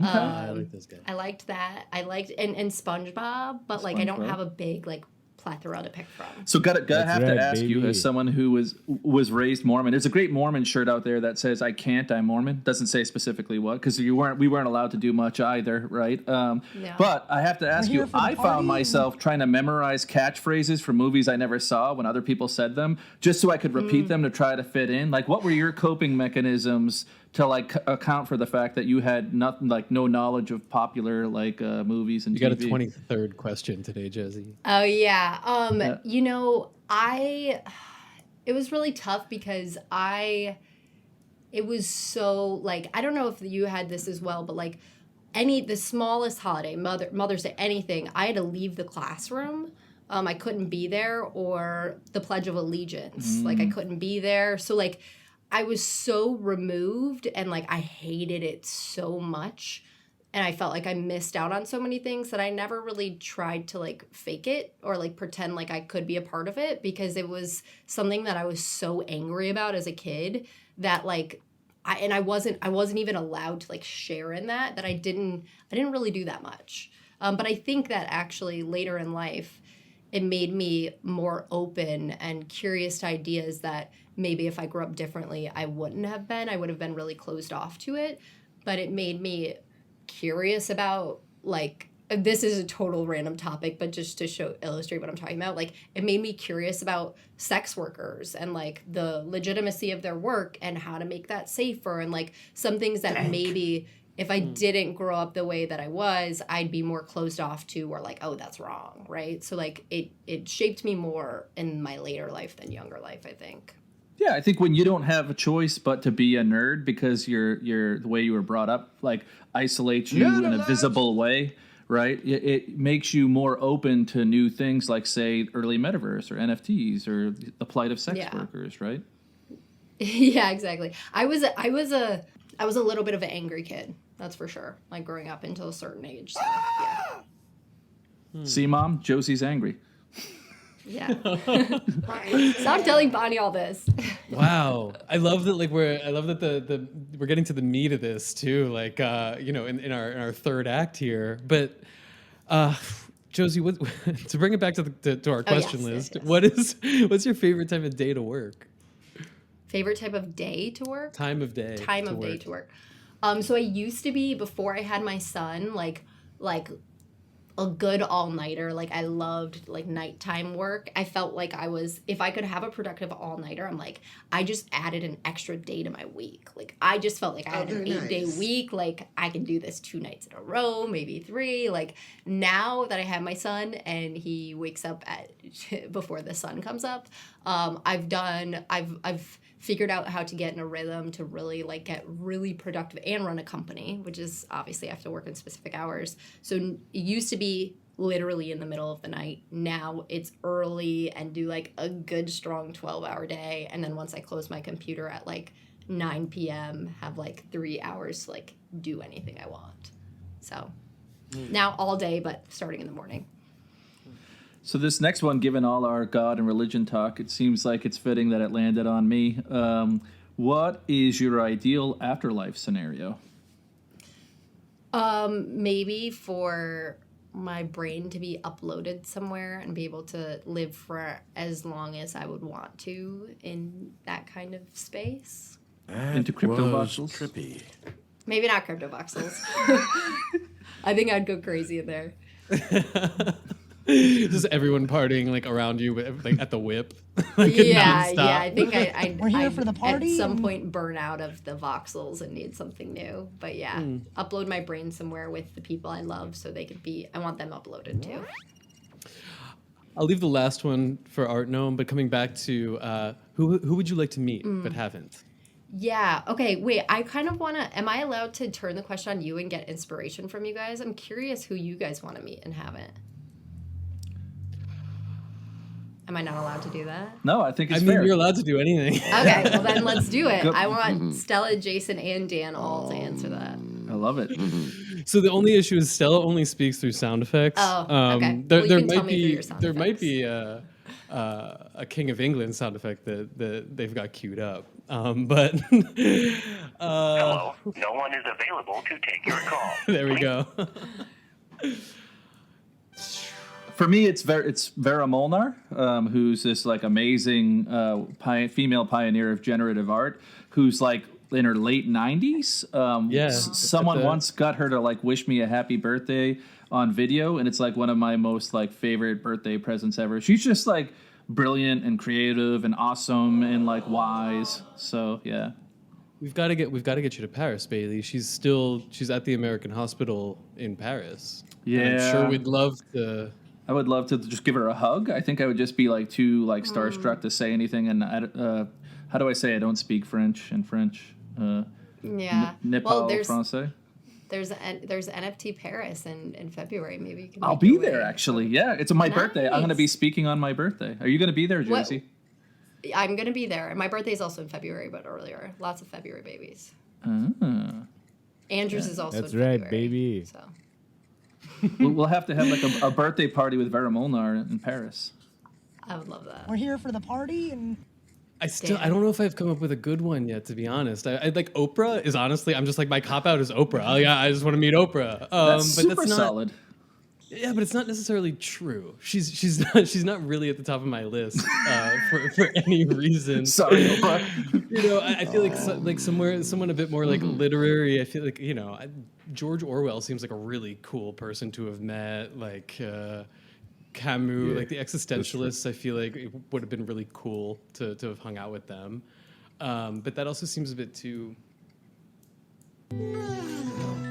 I like those guys. I liked that. I liked and SpongeBob, but like I don't have a big like plethora to pick from. So gotta have to ask you, as someone who was raised Mormon, there's a great Mormon shirt out there that says "I can't, I'm Mormon." Doesn't say specifically what, because we weren't allowed to do much either, right? But I have to ask you, I found myself trying to memorize catchphrases from movies I never saw when other people said them, just so I could repeat them to try to fit in. Like, what were your coping mechanisms to like account for the fact that you had nothing, like no knowledge of popular like movies and TV? You got a 23rd question today, Josie. Oh yeah. You know, it was really tough because it was so like, I don't know if you had this as well, but like the smallest holiday, Mother's Day, anything, I had to leave the classroom. I couldn't be there, or the Pledge of Allegiance. Like I couldn't be there. So like I was so removed, and like I hated it so much, and I felt like I missed out on so many things that I never really tried to like fake it or like pretend like I could be a part of it, because it was something that I was so angry about as a kid that like I wasn't even allowed to like share in that I didn't really do that much. But I think that actually later in life it made me more open and curious to ideas that maybe if I grew up differently, I wouldn't have been. I would have been really closed off to it. But it made me curious about, like, this is a total random topic, but just to illustrate what I'm talking about, like, it made me curious about sex workers and, like, the legitimacy of their work and how to make that safer, and, like, some things that maybe if I didn't grow up the way that I was, I'd be more closed off to, or like, oh, that's wrong, right? So, like, it shaped me more in my later life than younger life, I think. Yeah, I think when you don't have a choice but to be a nerd because the way you were brought up, like, isolates you in a visible way, right? It makes you more open to new things, like, say, early metaverse or NFTs or the plight of sex workers, right? Yeah, exactly. I was a little bit of an angry kid, that's for sure. Like, growing up until a certain age. So, yeah. See, Mom, Josie's angry. Yeah. Stop telling Bonnie all this. Wow. I love that. Like, we're getting to the meat of this too. Like, in our third act here. But, Josie, to bring it back to our question list, yes. What's your favorite type of day to work? Favorite type of day to work? Time of day to work. So I used to be, before I had my son, like a good all-nighter. Like, I loved like nighttime work. I felt like if I could have a productive all-nighter, I'm like, I just added an extra day to my week. Like, I just felt like I had an 8-day week. Like, I can do this 2 nights in a row, maybe 3. Like, now that I have my son and he wakes up before the sun comes up, I've figured out how to get in a rhythm to really like get really productive and run a company, which is obviously I have to work in specific hours. So it used to be literally in the middle of the night. Now it's early and do like a good strong 12-hour day. And then once I close my computer at like 9 p.m., have like 3 hours to like do anything I want. So now all day, but starting in the morning. So this next one, given all our God and religion talk, it seems like it's fitting that it landed on me. What is your ideal afterlife scenario? Maybe for my brain to be uploaded somewhere and be able to live for as long as I would want to in that kind of space. Into crypto voxels? Trippy. Maybe not crypto voxels. I think I'd go crazy in there. Just everyone partying like around you, like at the whip. Like yeah. I think We're here for the party. At some point burn out of the voxels and need something new. But yeah, upload my brain somewhere with the people I love so they could be. I want them uploaded too. I'll leave the last one for Artnome, but coming back to who would you like to meet but haven't? Yeah. Okay. Wait. I kind of want to. Am I allowed to turn the question on you and get inspiration from you guys? I'm curious who you guys want to meet and haven't. Am I not allowed to do that? No, I think it's fair. You're allowed to do anything. Okay, well then let's do it. I want Stella, Jason, and Dan all to answer that. I love it. So the only issue is Stella only speaks through sound effects. Oh, okay. There might be a King of England sound effect that they've got queued up. But hello, no one is available to take your call. There we go. For me, it's Vera Molnar, who's this like amazing female pioneer of generative art, who's like in her late 90s. Someone once got her to like wish me a happy birthday on video, and it's like one of my most like favorite birthday presents ever. She's just like brilliant and creative and awesome and like wise. So yeah. We've got to get you to Paris, Bailey. She's at the American Hospital in Paris. Yeah, and I'm sure we'd love to. I would love to just give her a hug. I think I would just be like too like starstruck to say anything. And how do I say I don't speak French in French? Yeah. Nepal Francais. There's NFT Paris in February. Maybe you can. I'll be there actually. Yeah, it's my birthday. I'm going to be speaking on my birthday. Are you going to be there, Josie? I'm going to be there. My birthday is also in February, but earlier. Lots of February babies. Andrew's is also in February. That's right, baby. So. We'll have to have like a birthday party with Vera Molnar in Paris. I would love that. We're here for the party and... I don't know if I've come up with a good one yet, to be honest. I like Oprah is honestly, I'm just like, my cop out is Oprah. I just want to meet Oprah. That's super solid. Yeah, but it's not necessarily true. She's not really at the top of my list for any reason. Sorry, Oprah. I feel like someone a bit more like literary. I feel like George Orwell seems like a really cool person to have met. Like Camus, like the existentialists. I feel like it would have been really cool to have hung out with them. But that also seems a bit too.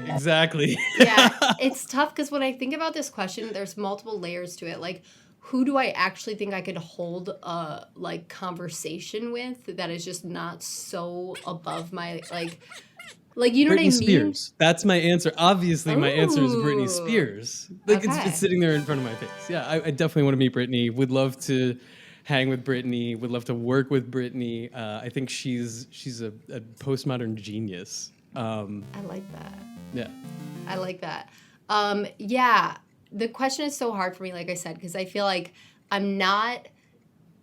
Exactly. Yeah, it's tough because when I think about this question, there's multiple layers to it. Like, who do I actually think I could hold a like conversation with that is just not so above my like you know Britney what I mean? Spears. That's my answer. Obviously, my answer is Britney Spears. Like it's sitting there in front of my face. Yeah, I definitely want to meet Britney. Would love to hang with Britney. Would love to work with Britney. I think she's a postmodern genius. I like that. Yeah. I like that. Yeah, the question is so hard for me, like I said, because I feel like I'm not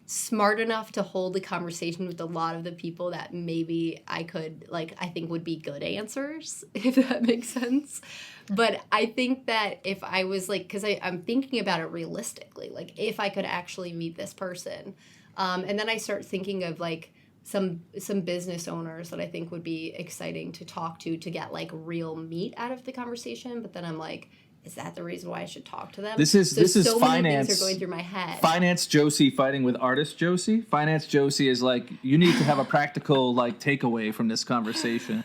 smart enough to hold a conversation with a lot of the people that maybe I could, like, I think would be good answers, if that makes sense. But I think that if I was like, because I'm thinking about it realistically, like if I could actually meet this person, and then I start thinking of like, some business owners that I think would be exciting to talk to get like real meat out of the conversation. But then I'm like, is that the reason why I should talk to them? This is so finance. Many things are going through my head. Finance Josie fighting with artist Josie. Finance Josie is like, you need to have a practical like takeaway from this conversation.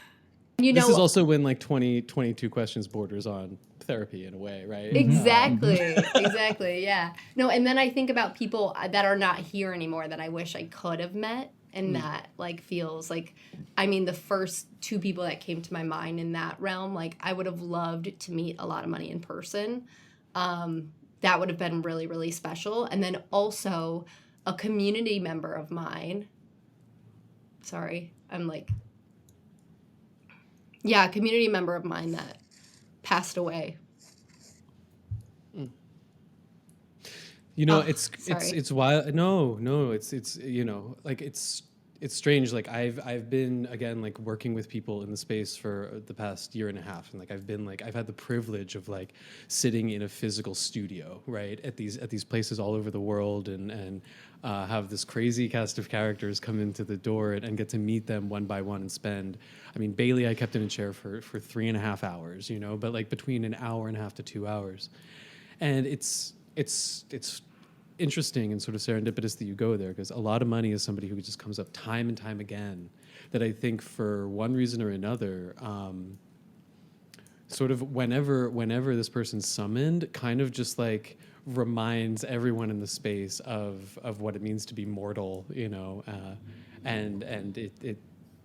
This is also when like 22 questions borders on therapy in a way, right? Exactly. Exactly. Yeah. No, and then I think about people that are not here anymore that I wish I could have met. And that like feels like, I mean, the first two people that came to my mind in that realm, like I would have loved to meet A Lot of Money in person. That would have been really, really special. And then also a community member of mine. Sorry, I'm like, yeah, a community member of mine that passed away. You know, it's wild. No, it's you know, like it's strange. Like I've been again like working with people in the space for the past year and a half, and like I've had the privilege of like sitting in a physical studio, right, at these places all over the world, and have this crazy cast of characters come into the door and get to meet them one by one and spend. I mean, Bailey, I kept in a chair for 3.5 hours, you know, but like between an hour and a half to 2 hours, and it's interesting and sort of serendipitous that you go there, because A Lot of Money is somebody who just comes up time and time again that I think for one reason or another, sort of whenever this person's summoned, kind of just like reminds everyone in the space of what it means to be mortal, you know, and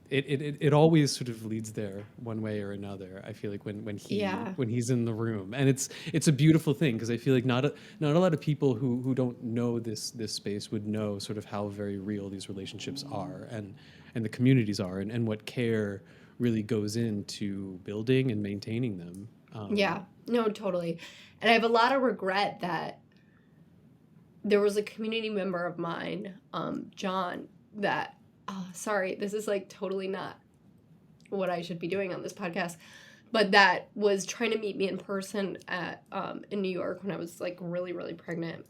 it always sort of leads there one way or another. I feel like when he's in the room, and it's a beautiful thing, because I feel like not a lot of people who don't know this space would know sort of how very real these relationships are, and the communities are, and what care really goes into building and maintaining them. Yeah, no, totally. And I have a lot of regret that there was a community member of mine, John, that. Oh, sorry, this is like totally not what I should be doing on this podcast. but that was trying to meet me in person at in New York when I was like really, really pregnant.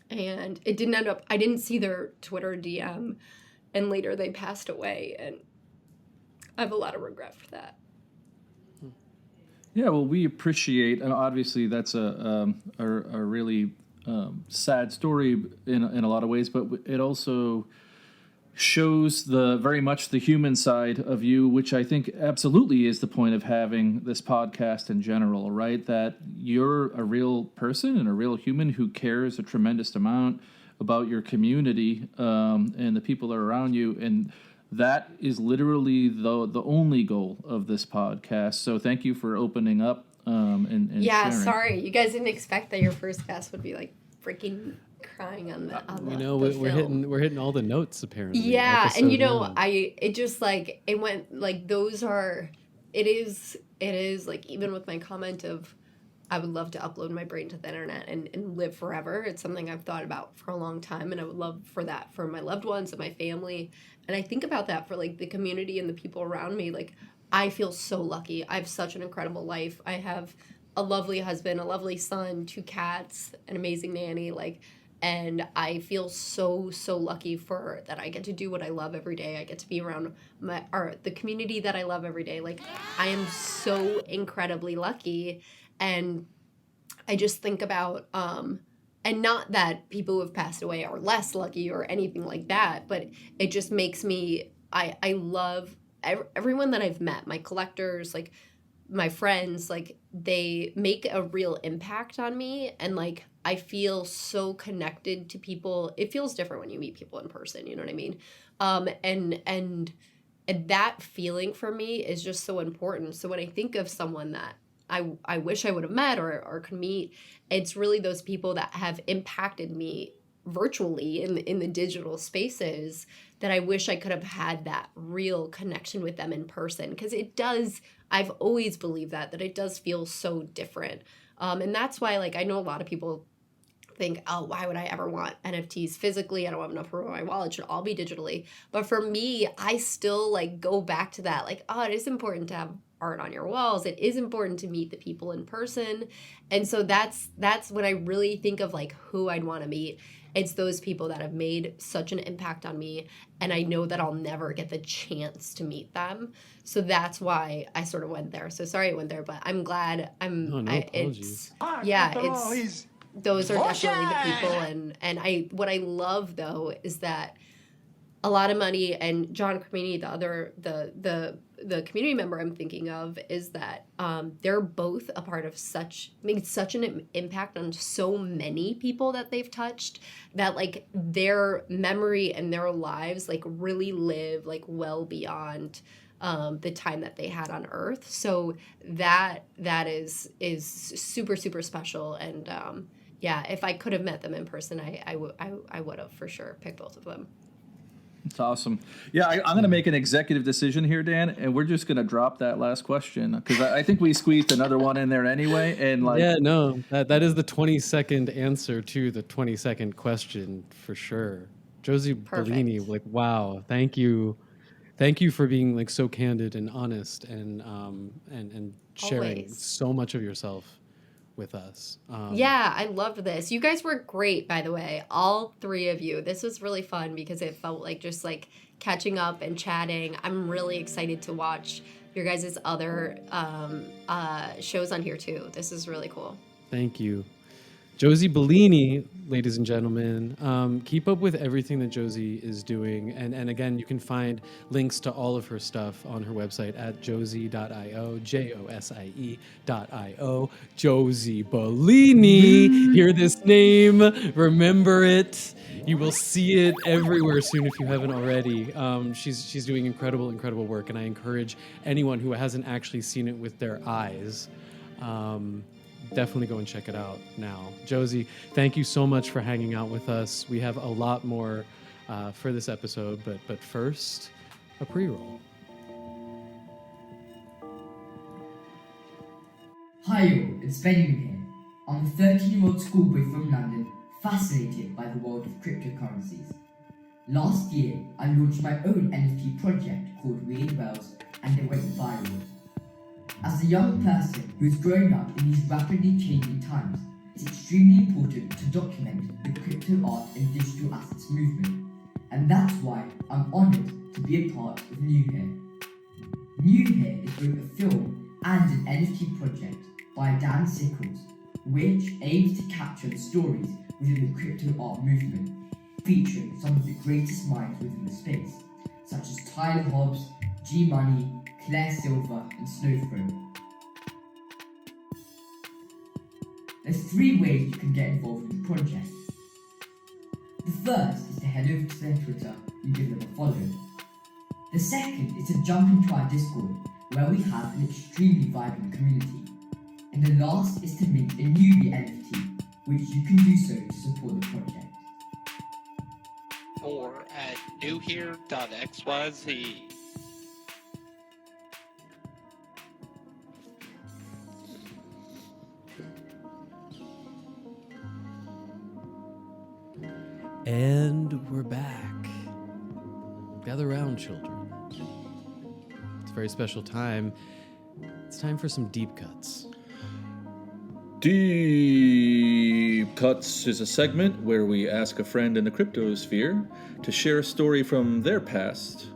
And it didn't end up, I didn't see their Twitter DM, and later they passed away, and I have a lot of regret for that. Yeah, well, we appreciate, and obviously that's a really sad story in a lot of ways, but it also shows very much the human side of you, which I think absolutely is the point of having this podcast in general, right? That you're a real person and a real human who cares a tremendous amount about your community and the people that are around you, and that is literally the only goal of this podcast. So thank you for opening up and yeah, sharing. sorry, you guys didn't expect that your first guest would be like freaking crying on the we're hitting all the notes apparently. Yeah, and it just like it went like it is like, even with my comment of I would love to upload my brain to the internet and live forever. It's something I've thought about for a long time, and I would love for that for my loved ones and my family. And I think about that for like the community and the people around me. Like, I feel so lucky. I have such an incredible life. I have a lovely husband, a lovely son, 2 cats, an amazing nanny, and I feel so lucky for that I get to do what I love every day. I get to be around the community that I love every day. Like, I am so incredibly lucky. And I just think about, and not that people who have passed away are less lucky or anything like that, but it just makes me, I love everyone that I've met, my collectors, like my friends, like they make a real impact on me. And like, I feel so connected to people. It feels different when you meet people in person, you know what I mean? And that feeling for me is just so important. So when I think of someone that I wish I would have met or could meet, it's really those people that have impacted me virtually in the digital spaces that I wish I could have had that real connection with them in person. Because it does, I've always believed that it does feel so different. And that's why, like, I know a lot of people think, oh, why would I ever want NFTs physically? I don't have enough room in my wallet. It should all be digitally. But for me, I still like go back to that. Like, oh, it is important to have art on your walls. It is important to meet the people in person. And so that's when I really think of like who I'd want to meet. It's those people that have made such an impact on me, and I know that I'll never get the chance to meet them. So that's why I sort of went there. So sorry I went there, but I'm glad apologies. Those are definitely the people. And what I love though is that a lot of money, and John Cremini, the community member I'm thinking of, is that they're both a part of made such an impact on so many people that they've touched, that like their memory and their lives like really live like well beyond the time that they had on Earth. So that is super, super special. And yeah, if I could have met them in person, I would have for sure picked both of them. It's awesome. Yeah, I'm going to make an executive decision here, Dan, and we're just going to drop that last question because I think we squeezed another one in there anyway. And like, yeah, no, that is the 20-second answer to the 20-second question for sure. Josie Bellini, like, wow, thank you for being like so candid and honest and sharing Always. So much of yourself with us. Yeah, I loved this. You guys were great, by the way, all 3 of you. This was really fun because it felt like just like catching up and chatting. I'm really excited to watch your guys' other shows on here too. This is really cool. Thank you. Josie Bellini, ladies and gentlemen, keep up with everything that Josie is doing. And again, you can find links to all of her stuff on her website at josie.io, josie.io. Josie Bellini. Hear this name, remember it. You will see it everywhere soon if you haven't already. She's doing incredible work, and I encourage anyone who hasn't actually seen it with their eyes, definitely go and check it out now. Josie, thank you so much for hanging out with us. We have a lot more for this episode, but first, a pre-roll. Hi all, it's Benjamin here. I'm a 13-year-old schoolboy from London, fascinated by the world of cryptocurrencies. Last year, I launched my own NFT project called Weird Wells, and it went viral. As a young person who has grown up in these rapidly changing times, it's extremely important to document the crypto art and digital assets movement, and that's why I'm honoured to be a part of New Here. New Here is both a film and an NFT project by Dan Sickles, which aims to capture the stories within the crypto art movement, featuring some of the greatest minds within the space, such as Tyler Hobbs, G Money, Claire Silver, and Snowthrow. There's 3 ways you can get involved in the project. The first is to head over to their Twitter and give them a follow. The second is to jump into our Discord, where we have an extremely vibrant community. And the last is to mint a newbie NFT, which you can do so to support the project. Or at newhere.xyz. And we're back. Gather round, children. It's a very special time. It's time for some deep cuts. Deep Cuts is a segment where we ask a friend in the cryptosphere to share a story from their past,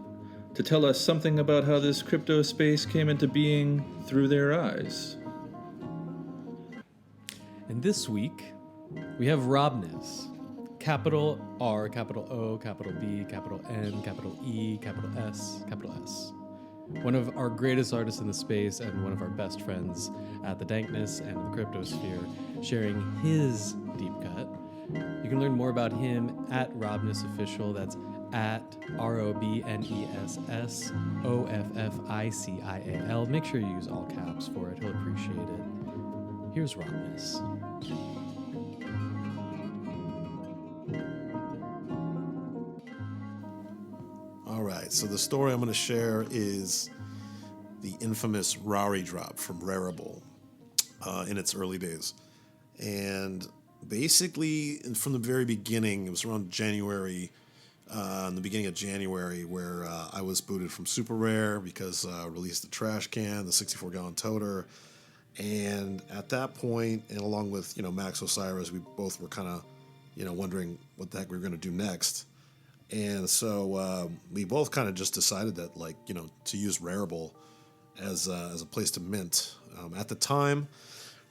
to tell us something about how this crypto space came into being through their eyes. And this week, we have ROBNESS. Capital R, capital O, capital B, capital N, capital E, capital S, capital S. One of our greatest artists in the space and one of our best friends at the Dankness and the cryptosphere, sharing his deep cut. You can learn more about him at ROBNESS Official. That's at ROBNESSOFFICIAL. Make sure you use all caps for it. He'll appreciate it. Here's ROBNESS. All right, so the story I'm going to share is the infamous Rari drop from Rarible in its early days. And basically, from the very beginning, it was around January, in the beginning of January, where I was booted from Super Rare because I released the trash can, the 64-gallon toter. And at that point, and along with, Max Osiris, we both were kind of, wondering what the heck we were going to do next. And so we both kind of just decided that, to use Rarible as a place to mint. At the time,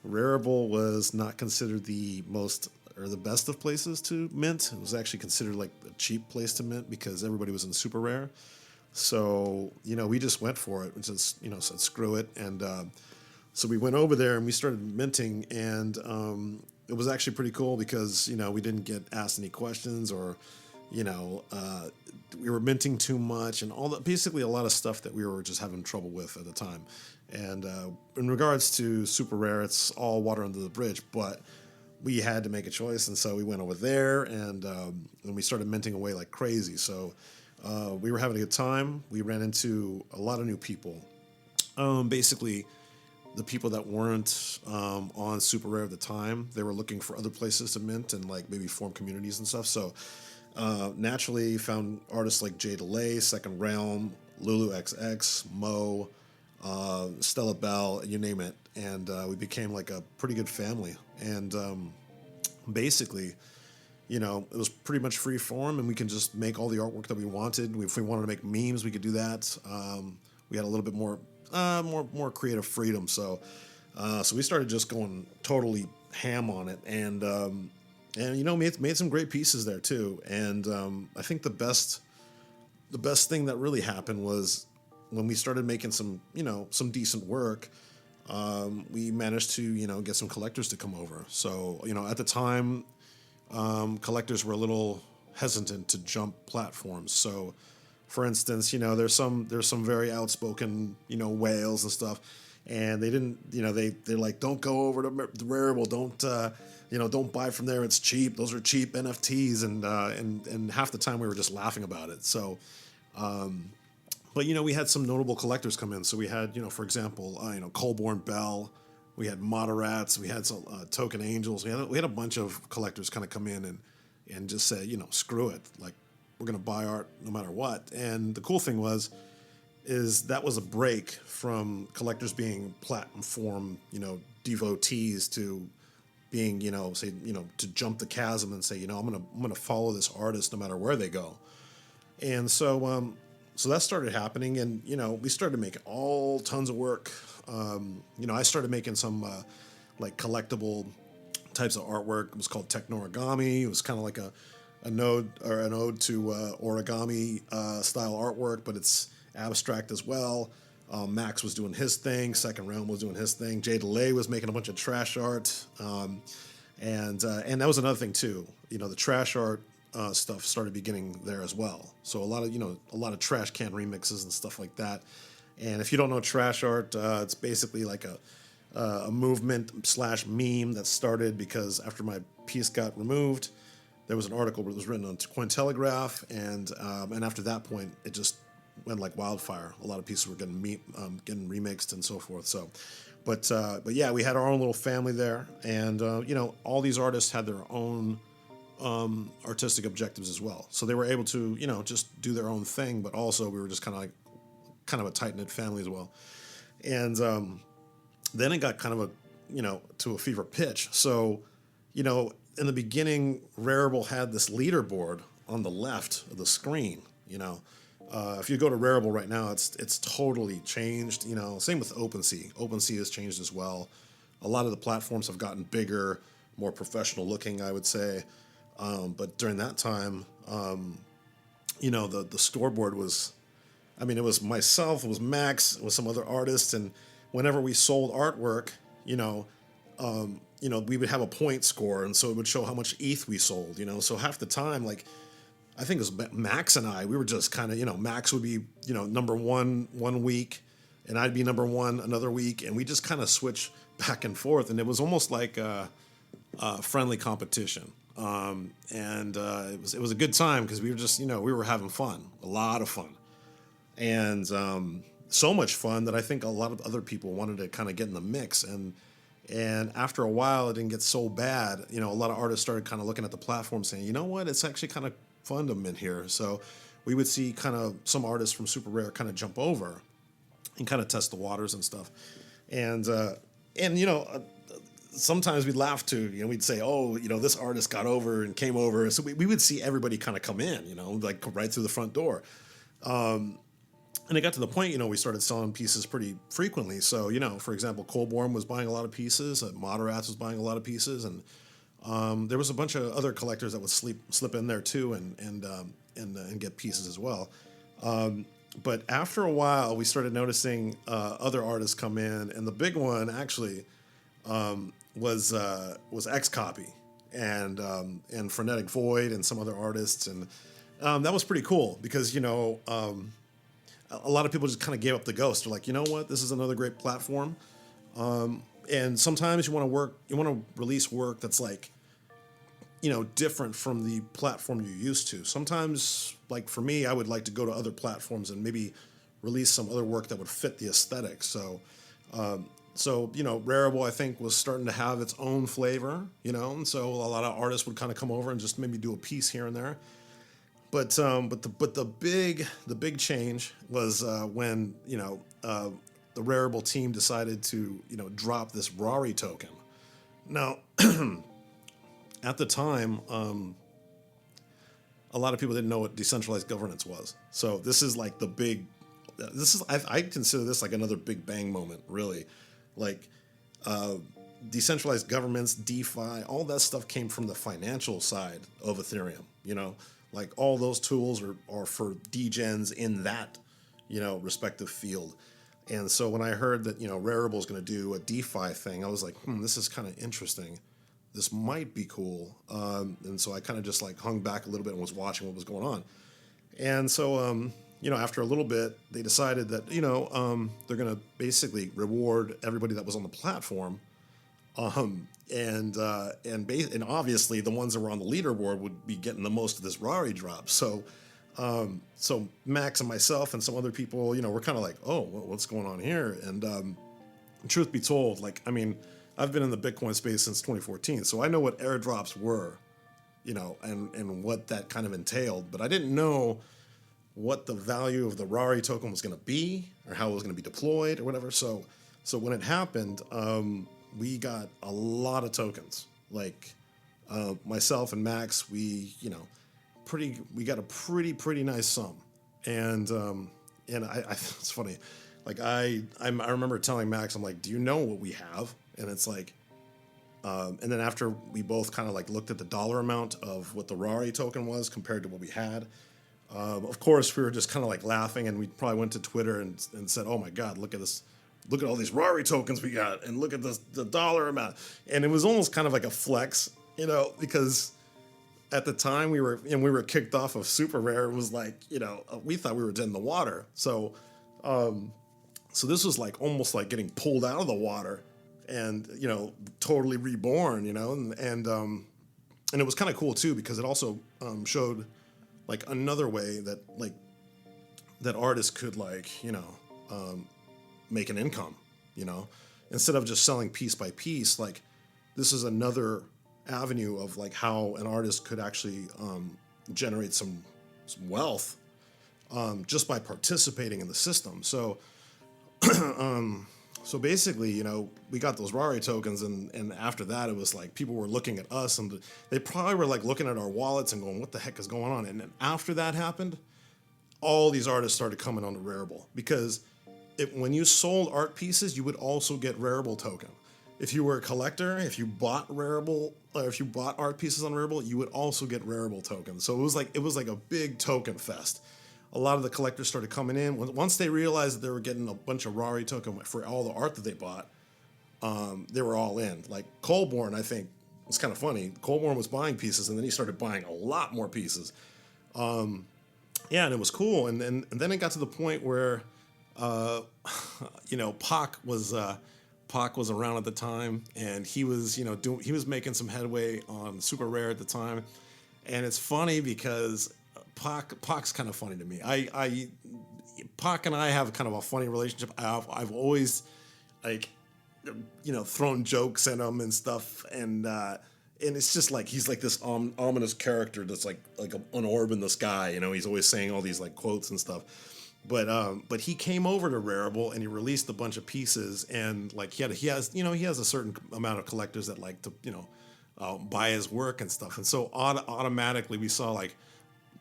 Rarible was not considered the most or the best of places to mint. It was actually considered like a cheap place to mint because everybody was in Super Rare. So, we just went for it. We just, said screw it. And so we went over there and we started minting. And it was actually pretty cool because, we didn't get asked any questions or we were minting too much and all that, basically a lot of stuff that we were just having trouble with at the time. And in regards to Super Rare, it's all water under the bridge, but we had to make a choice. And so we went over there and we started minting away like crazy. So we were having a good time. We ran into a lot of new people. Basically, the people that weren't on Super Rare at the time, they were looking for other places to mint and maybe form communities and stuff. So naturally found artists like Jay DeLay, Second Realm, Lulu XX, Mo, Stella Bell, you name it. And we became a pretty good family. And basically, it was pretty much free form and we can just make all the artwork that we wanted. If we wanted to make memes, we could do that. We had a little bit more creative freedom. So we started just going totally ham on it. And made some great pieces there too. And I think the best thing that really happened was when we started making some decent work. We managed to get some collectors to come over. So at the time, collectors were a little hesitant to jump platforms. So, for instance, there's some very outspoken whales and stuff, and they didn't they're like, don't go over to the Rarible, don't buy from there, it's cheap, those are cheap NFTs, and half the time we were just laughing about it. So but we had some notable collectors come in. So we had for example Colborne Bell, we had Moderats, we had some Token Angels, we had a bunch of collectors kind of come in and just say screw it, we're gonna buy art no matter what. And the cool thing was is that was a break from collectors being platform, devotees to being, to jump the chasm and say, I'm gonna follow this artist no matter where they go. And so that started happening, and we started making all tons of work. I started making some like collectible types of artwork. It was called techno-origami. It was kind of like an ode to origami style artwork, but it's abstract as well. Max was doing his thing. Second Realm was doing his thing. Jay DeLay was making a bunch of trash art, and that was another thing too. The trash art stuff started beginning there as well. So a lot of trash can remixes and stuff like that. And if you don't know trash art, it's basically like a movement / meme that started because after my piece got removed, there was an article that was written on Cointelegraph, and after that point, it just went like wildfire. A lot of pieces were getting remixed and so forth. So, but yeah, we had our own little family there, and all these artists had their own artistic objectives as well. So they were able to just do their own thing, but also we were just kind of a tight knit family as well. And then it got kind of to a fever pitch. So in the beginning, Rarible had this leaderboard on the left of the screen. If you go to Rarible right now, it's totally changed. Same with OpenSea. OpenSea has changed as well. A lot of the platforms have gotten bigger, more professional looking, I would say. But during that time, the scoreboard was, it was myself, it was Max, it was some other artists, and whenever we sold artwork, we would have a point score, and so it would show how much ETH we sold. So half the time, like, I think it was Max and I, we were just kind of, Max would be, number one week, and I'd be number one another week, and we just kind of switch back and forth, and it was almost like a friendly competition. It was a good time because we were just, we were having fun, a lot of fun, and so much fun that I think a lot of other people wanted to kind of get in the mix, and after a while, it didn't get so bad. A lot of artists started kind of looking at the platform saying, you know what, it's actually kind of fun to mint here. So we would see kind of some artists from Super Rare kind of jump over and kind of test the waters and stuff. And sometimes we'd laugh too. We'd say, oh, this artist got over and came over. So we would see everybody kind of come in, like right through the front door. And it got to the point, we started selling pieces pretty frequently. So, for example, Colborn was buying a lot of pieces, Moderats was buying a lot of pieces, and there was a bunch of other collectors that would slip in there too and get pieces as well. But after a while, we started noticing other artists come in, and the big one actually was Xcopy and Frenetic Void and some other artists, and that was pretty cool because a lot of people just kind of gave up the ghost. They're like, you know what, this is another great platform. And sometimes you want to release work that's like, different from the platform you're used to. Sometimes, like for me, I would like to go to other platforms and maybe release some other work that would fit the aesthetic. So Rarible, I think, was starting to have its own flavor, and so a lot of artists would kind of come over and just maybe do a piece here and there. But the big change was when the Rarible team decided to drop this Rari token. Now, at the time, a lot of people didn't know what decentralized governance was. So this is like the big. I consider this like another big bang moment, really. Like decentralized governments, DeFi, all that stuff came from the financial side of Ethereum. Like all those tools are for degens in that, respective field. And so when I heard that, Rarible is going to do a DeFi thing, I was like, this is kind of interesting. This might be cool. And so I kind of just like hung back a little bit and was watching what was going on. And so, after a little bit, they decided that, they're going to basically reward everybody that was on the platform. And obviously the ones that were on the leaderboard would be getting the most of this Rari drop. So Max and myself and some other people, we're kind of like, oh, what's going on here? And truth be told, I've been in the Bitcoin space since 2014, so I know what airdrops were, and what that kind of entailed. But I didn't know what the value of the Rari token was going to be, or how it was going to be deployed, or whatever. So when it happened, we got a lot of tokens. Like myself and Max, we got a pretty nice sum, and I it's funny. Like I remember telling Max, I'm like, do you know what we have? And it's like, and then after we both kind of like looked at the dollar amount of what the Rari token was compared to what we had, of course we were just kind of like laughing, and we probably went to Twitter and said, oh my God, look at this. Look at all these Rari tokens we got, and look at the dollar amount. And it was almost kind of like a flex, because at the time we were kicked off of Super Rare. It was like, we thought we were dead in the water. So this was like almost like getting pulled out of the water and, totally reborn, and it was kind of cool too, because it also showed like another way that artists could make an income, instead of just selling piece by piece. Like, this is another avenue of like how an artist could actually generate some wealth just by participating in the system. So so basically, we got those Rari tokens, and after that, it was like people were looking at us, and they probably were like looking at our wallets and going, what the heck is going on? And then after that happened, all these artists started coming onto Rarible, because when you sold art pieces, you would also get Rarible token. If you were a collector, if you bought Rarible, or if you bought art pieces on Rarible, you would also get Rarible tokens. So it was like a big token fest. A lot of the collectors started coming in. Once they realized that they were getting a bunch of Rari token for all the art that they bought, they were all in. Like Colborn, I think, was kind of funny. Colborn was buying pieces, and then he started buying a lot more pieces. And it was cool. And then it got to the point where Pac was around at the time, and he was, he was making some headway on Super Rare at the time. And it's funny because Pac's kind of funny to me. Pac and I have kind of a funny relationship. I've always thrown jokes at him and stuff, and it's just like he's like this ominous character that's like an orb in the sky. He's always saying all these like quotes and stuff. But he came over to Rarible, and he released a bunch of pieces, and like he has a certain amount of collectors that like to buy his work and stuff, and so automatically we saw like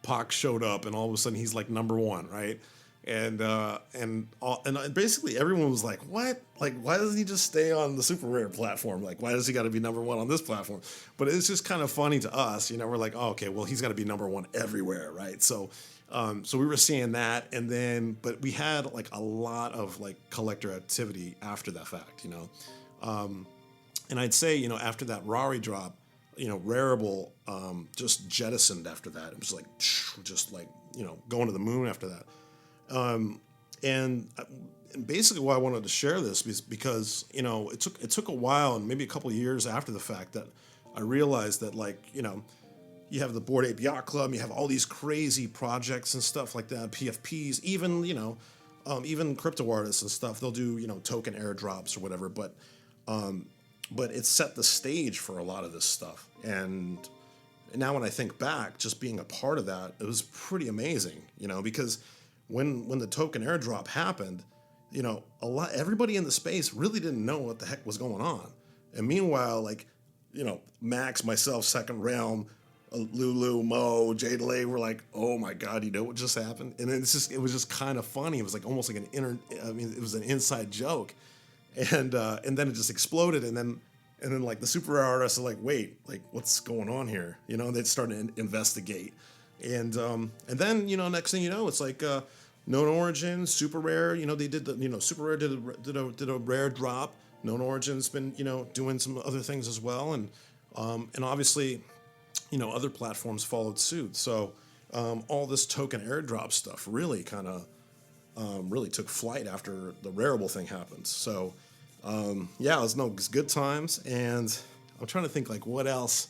Pac showed up, and all of a sudden he's like number one, right? And basically everyone was like, what? Like, why doesn't he just stay on the Super Rare platform? Like, why does he got to be number one on this platform? But it's just kind of funny to us, we're like, oh, okay, well, he's got to be number one everywhere, right? So we were seeing that, but we had like a lot of like collector activity after that fact, and I'd say, after that Rari drop, Rarible just jettisoned after that. It was like, going to the moon after that. And basically why I wanted to share this is because, it took a while, and maybe a couple of years after the fact, that I realized that, like, you have the Bored Ape Yacht Club, you have all these crazy projects and stuff like that, PFPs, even, even CryptoArtists and stuff, they'll do, token airdrops or whatever, but it set the stage for a lot of this stuff. And now when I think back, just being a part of that, it was pretty amazing, because when the token airdrop happened, everybody in the space really didn't know what the heck was going on. And meanwhile, like, Max, myself, Second Realm, Lulu, Mo, Jay Delay were like, oh my God, what just happened? And it was just kind of funny. It was like almost like it was an inside joke. And then it just exploded, and then like the Super Rare artists are like, wait, like what's going on here? They'd start to investigate, and then next thing you know, it's like Known Origin, Super Rare. They did the Super Rare did a rare drop. Known Origin's been doing some other things as well, and obviously other platforms followed suit. So all this token airdrop stuff really kind of really took flight after the Rarible thing happened. So it was good times, and I'm trying to think like what else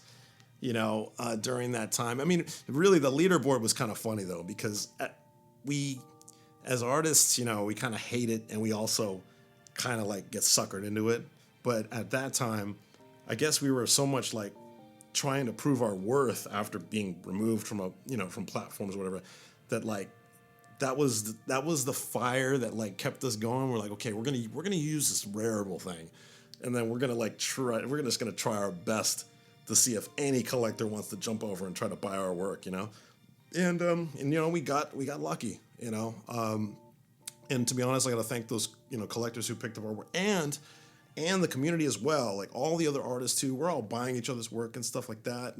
during that time. I mean, really the leaderboard was kind of funny though, because we as artists, we kind of hate it, and we also kind of like get suckered into it. But at that time, I guess we were so much like trying to prove our worth after being removed from from platforms or whatever, that like that was the fire that like kept us going. We're like, okay, we're gonna use this Rarible thing, and then we're just gonna try our best to see if any collector wants to jump over and try to buy our work, you know. And you know, we got lucky, you know. And to be honest, I got to thank those, you know, collectors who picked up our work and the community as well. Like all the other artists too, we're all buying each other's work and stuff like that.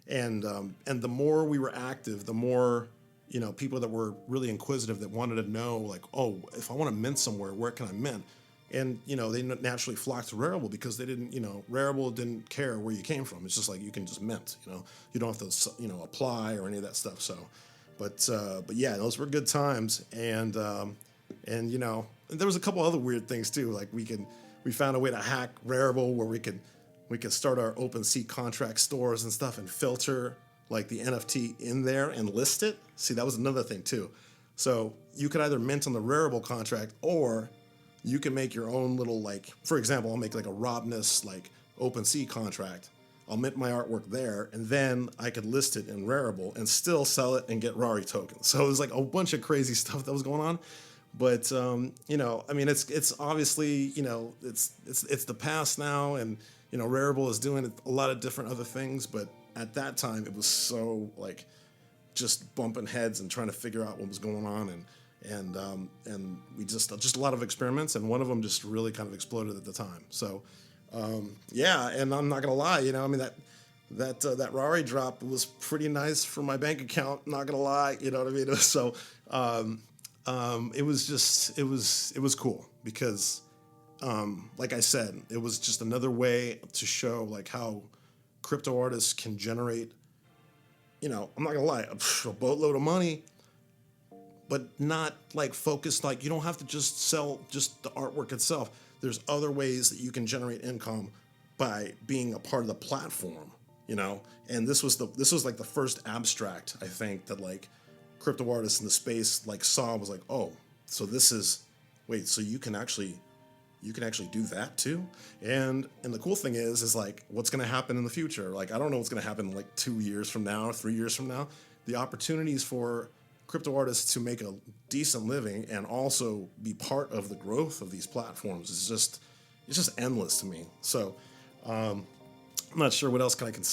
And the more we were active, the more, you know, people that were really inquisitive that wanted to know, like, oh, if I want to mint somewhere, where can I mint? And, you know, they naturally flocked to Rarible because they didn't, you know, Rarible didn't care where you came from. It's just like you can just mint, you know, you don't have to, you know, apply or any of that stuff. So, but yeah, those were good times. And you know, there was a couple other weird things too. Like we found a way to hack Rarible where we could start our OpenSea contract stores and stuff and filter like the NFT in there and list it. See, that was another thing too. So you could either mint on the Rarible contract or you can make your own little, like, for example, I'll make like a ROBNESS like OpenSea contract. I'll mint my artwork there, and then I could list it in Rarible and still sell it and get Rari tokens. So it was like a bunch of crazy stuff that was going on. But you know, I mean, it's obviously, you know, it's the past now, and you know, Rarible is doing a lot of different other things. But at that time, it was so like just bumping heads and trying to figure out what was going on, and we just a lot of experiments, and one of them just really kind of exploded at the time. So yeah, and I'm not gonna lie, you know, I mean that Rari drop was pretty nice for my bank account. Not gonna lie, you know what I mean. So it was cool because like I said, it was just another way to show like how crypto artists can generate, you know, I'm not gonna lie, a boatload of money, but not like focused, like you don't have to just sell just the artwork itself. There's other ways that you can generate income by being a part of the platform, you know? And this was like the first abstract, I think, that like crypto artists in the space like saw, was like, oh, so this is, wait, so you can actually do that too? And the cool thing is like, what's gonna happen in the future? Like, I don't know what's gonna happen like 2 years from now, 3 years from now. The opportunities for crypto artists to make a decent living and also be part of the growth of these platforms is just endless to me. So I'm not sure what else I can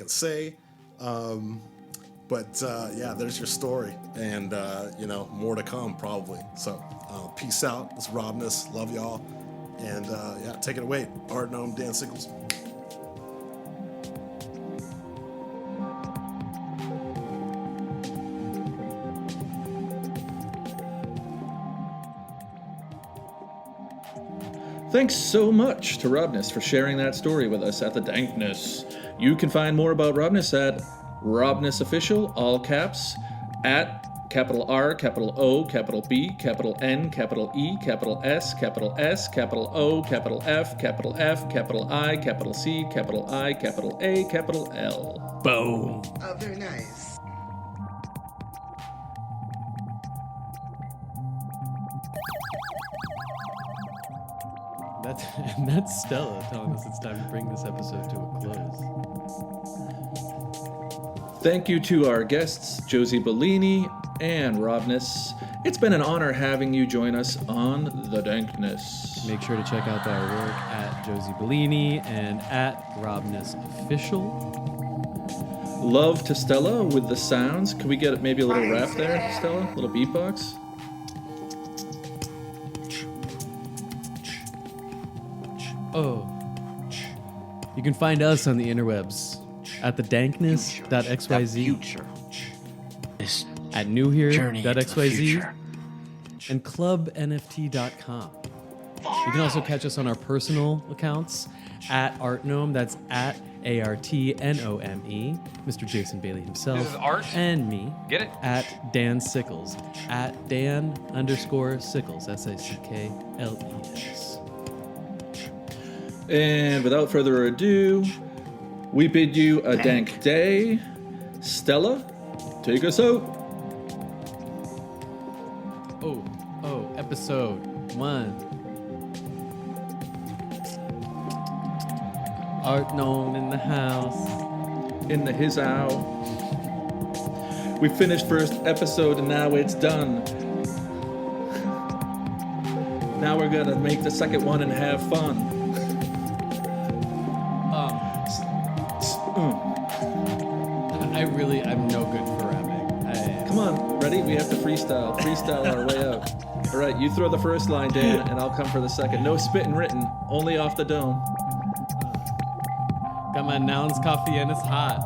say. But yeah, there's your story, and you know, more to come probably. So peace out. It's ROBNESS. Love y'all, and yeah, take it away, Artnome, Dan Sickles. Thanks so much to ROBNESS for sharing that story with us at the Dankness. You can find more about ROBNESS at ROBNESS Official, all caps, at capital R, capital O, capital B, capital N, capital E, capital S, capital S, capital O, capital F, capital I, capital C, capital I, capital A, capital L. Boom. Oh, very nice. And that's Stella telling us it's time to bring this episode to a close. Thank you to our guests, Josie Bellini and ROBNESS. It's been an honor having you join us on The Dankness. Make sure to check out their work at Josie Bellini and at ROBNESS Official. Love to Stella with the sounds. Can we get maybe a little rap there, Stella? A little beatbox? Oh. You can find us on the interwebs at thedankness.xyz, at newhere.xyz, and clubnft.com. You can also catch us on our personal accounts at Artnome, that's at ARTNOME, Mr. Jason Bailey himself, This is Art. and me, Get it? at Dan Sickles, at Dan_Sickles, SICKLES. And without further ado, we bid you a dank day. Stella, take us out. Oh, episode 1. Artnome in the house. In the his ow. We finished first episode and now it's done. Now we're gonna make the second one and have fun. I'm no good for rapping. Come on, ready? We have to freestyle our way out. All right, you throw the first line, Dan, and I'll come for the second. No spitting written, only off the dome. Got my nouns, coffee, and it's hot.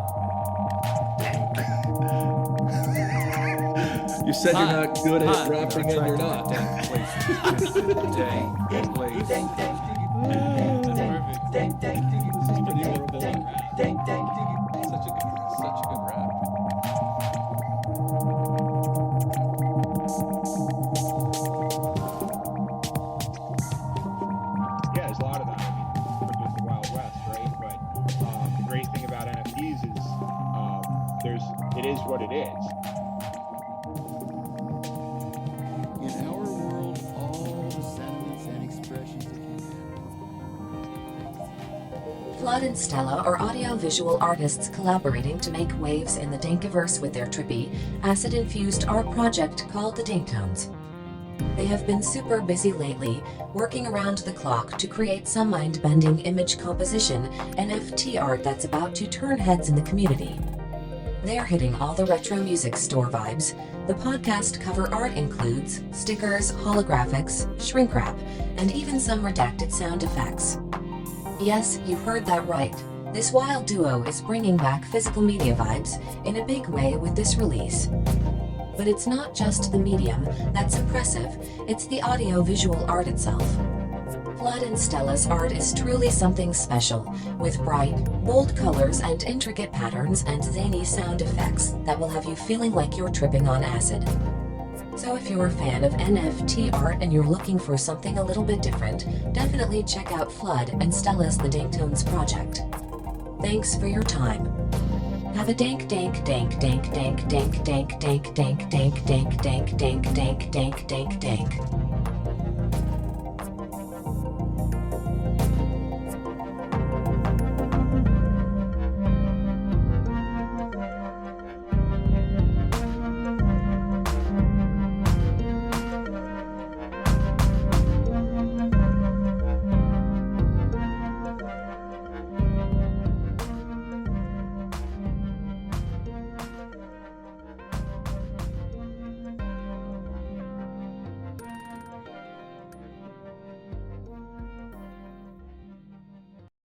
You said you're not good at rapping, and you're not. Dank places. Such a good rap. Yeah, there's a lot of that. I mean, crypto's the Wild West, right? But the great thing about NFTs is it is what it is. In our world, all the sentiments and expressions of Flood and Stella are audio-visual artists collaborating to make waves in the Dankiverse with their trippy, acid-infused art project called the Danktones. They have been super busy lately, working around the clock to create some mind-bending image composition, NFT art that's about to turn heads in the community. They're hitting all the retro music store vibes. The podcast cover art includes stickers, holographics, shrink wrap, and even some redacted sound effects. Yes, you heard that right. This wild duo is bringing back physical media vibes in a big way with this release. But it's not just the medium that's impressive, it's the audio-visual art itself. Flood and Stella's art is truly something special, with bright, bold colors and intricate patterns and zany sound effects that will have you feeling like you're tripping on acid. So if you're a fan of NFT art and you're looking for something a little bit different, definitely check out Flood and Stella's The Danktones project. Thanks for your time. Have a dank dank dank dank dank dank dank dank dank dank dank dank dank dank dank dank dank.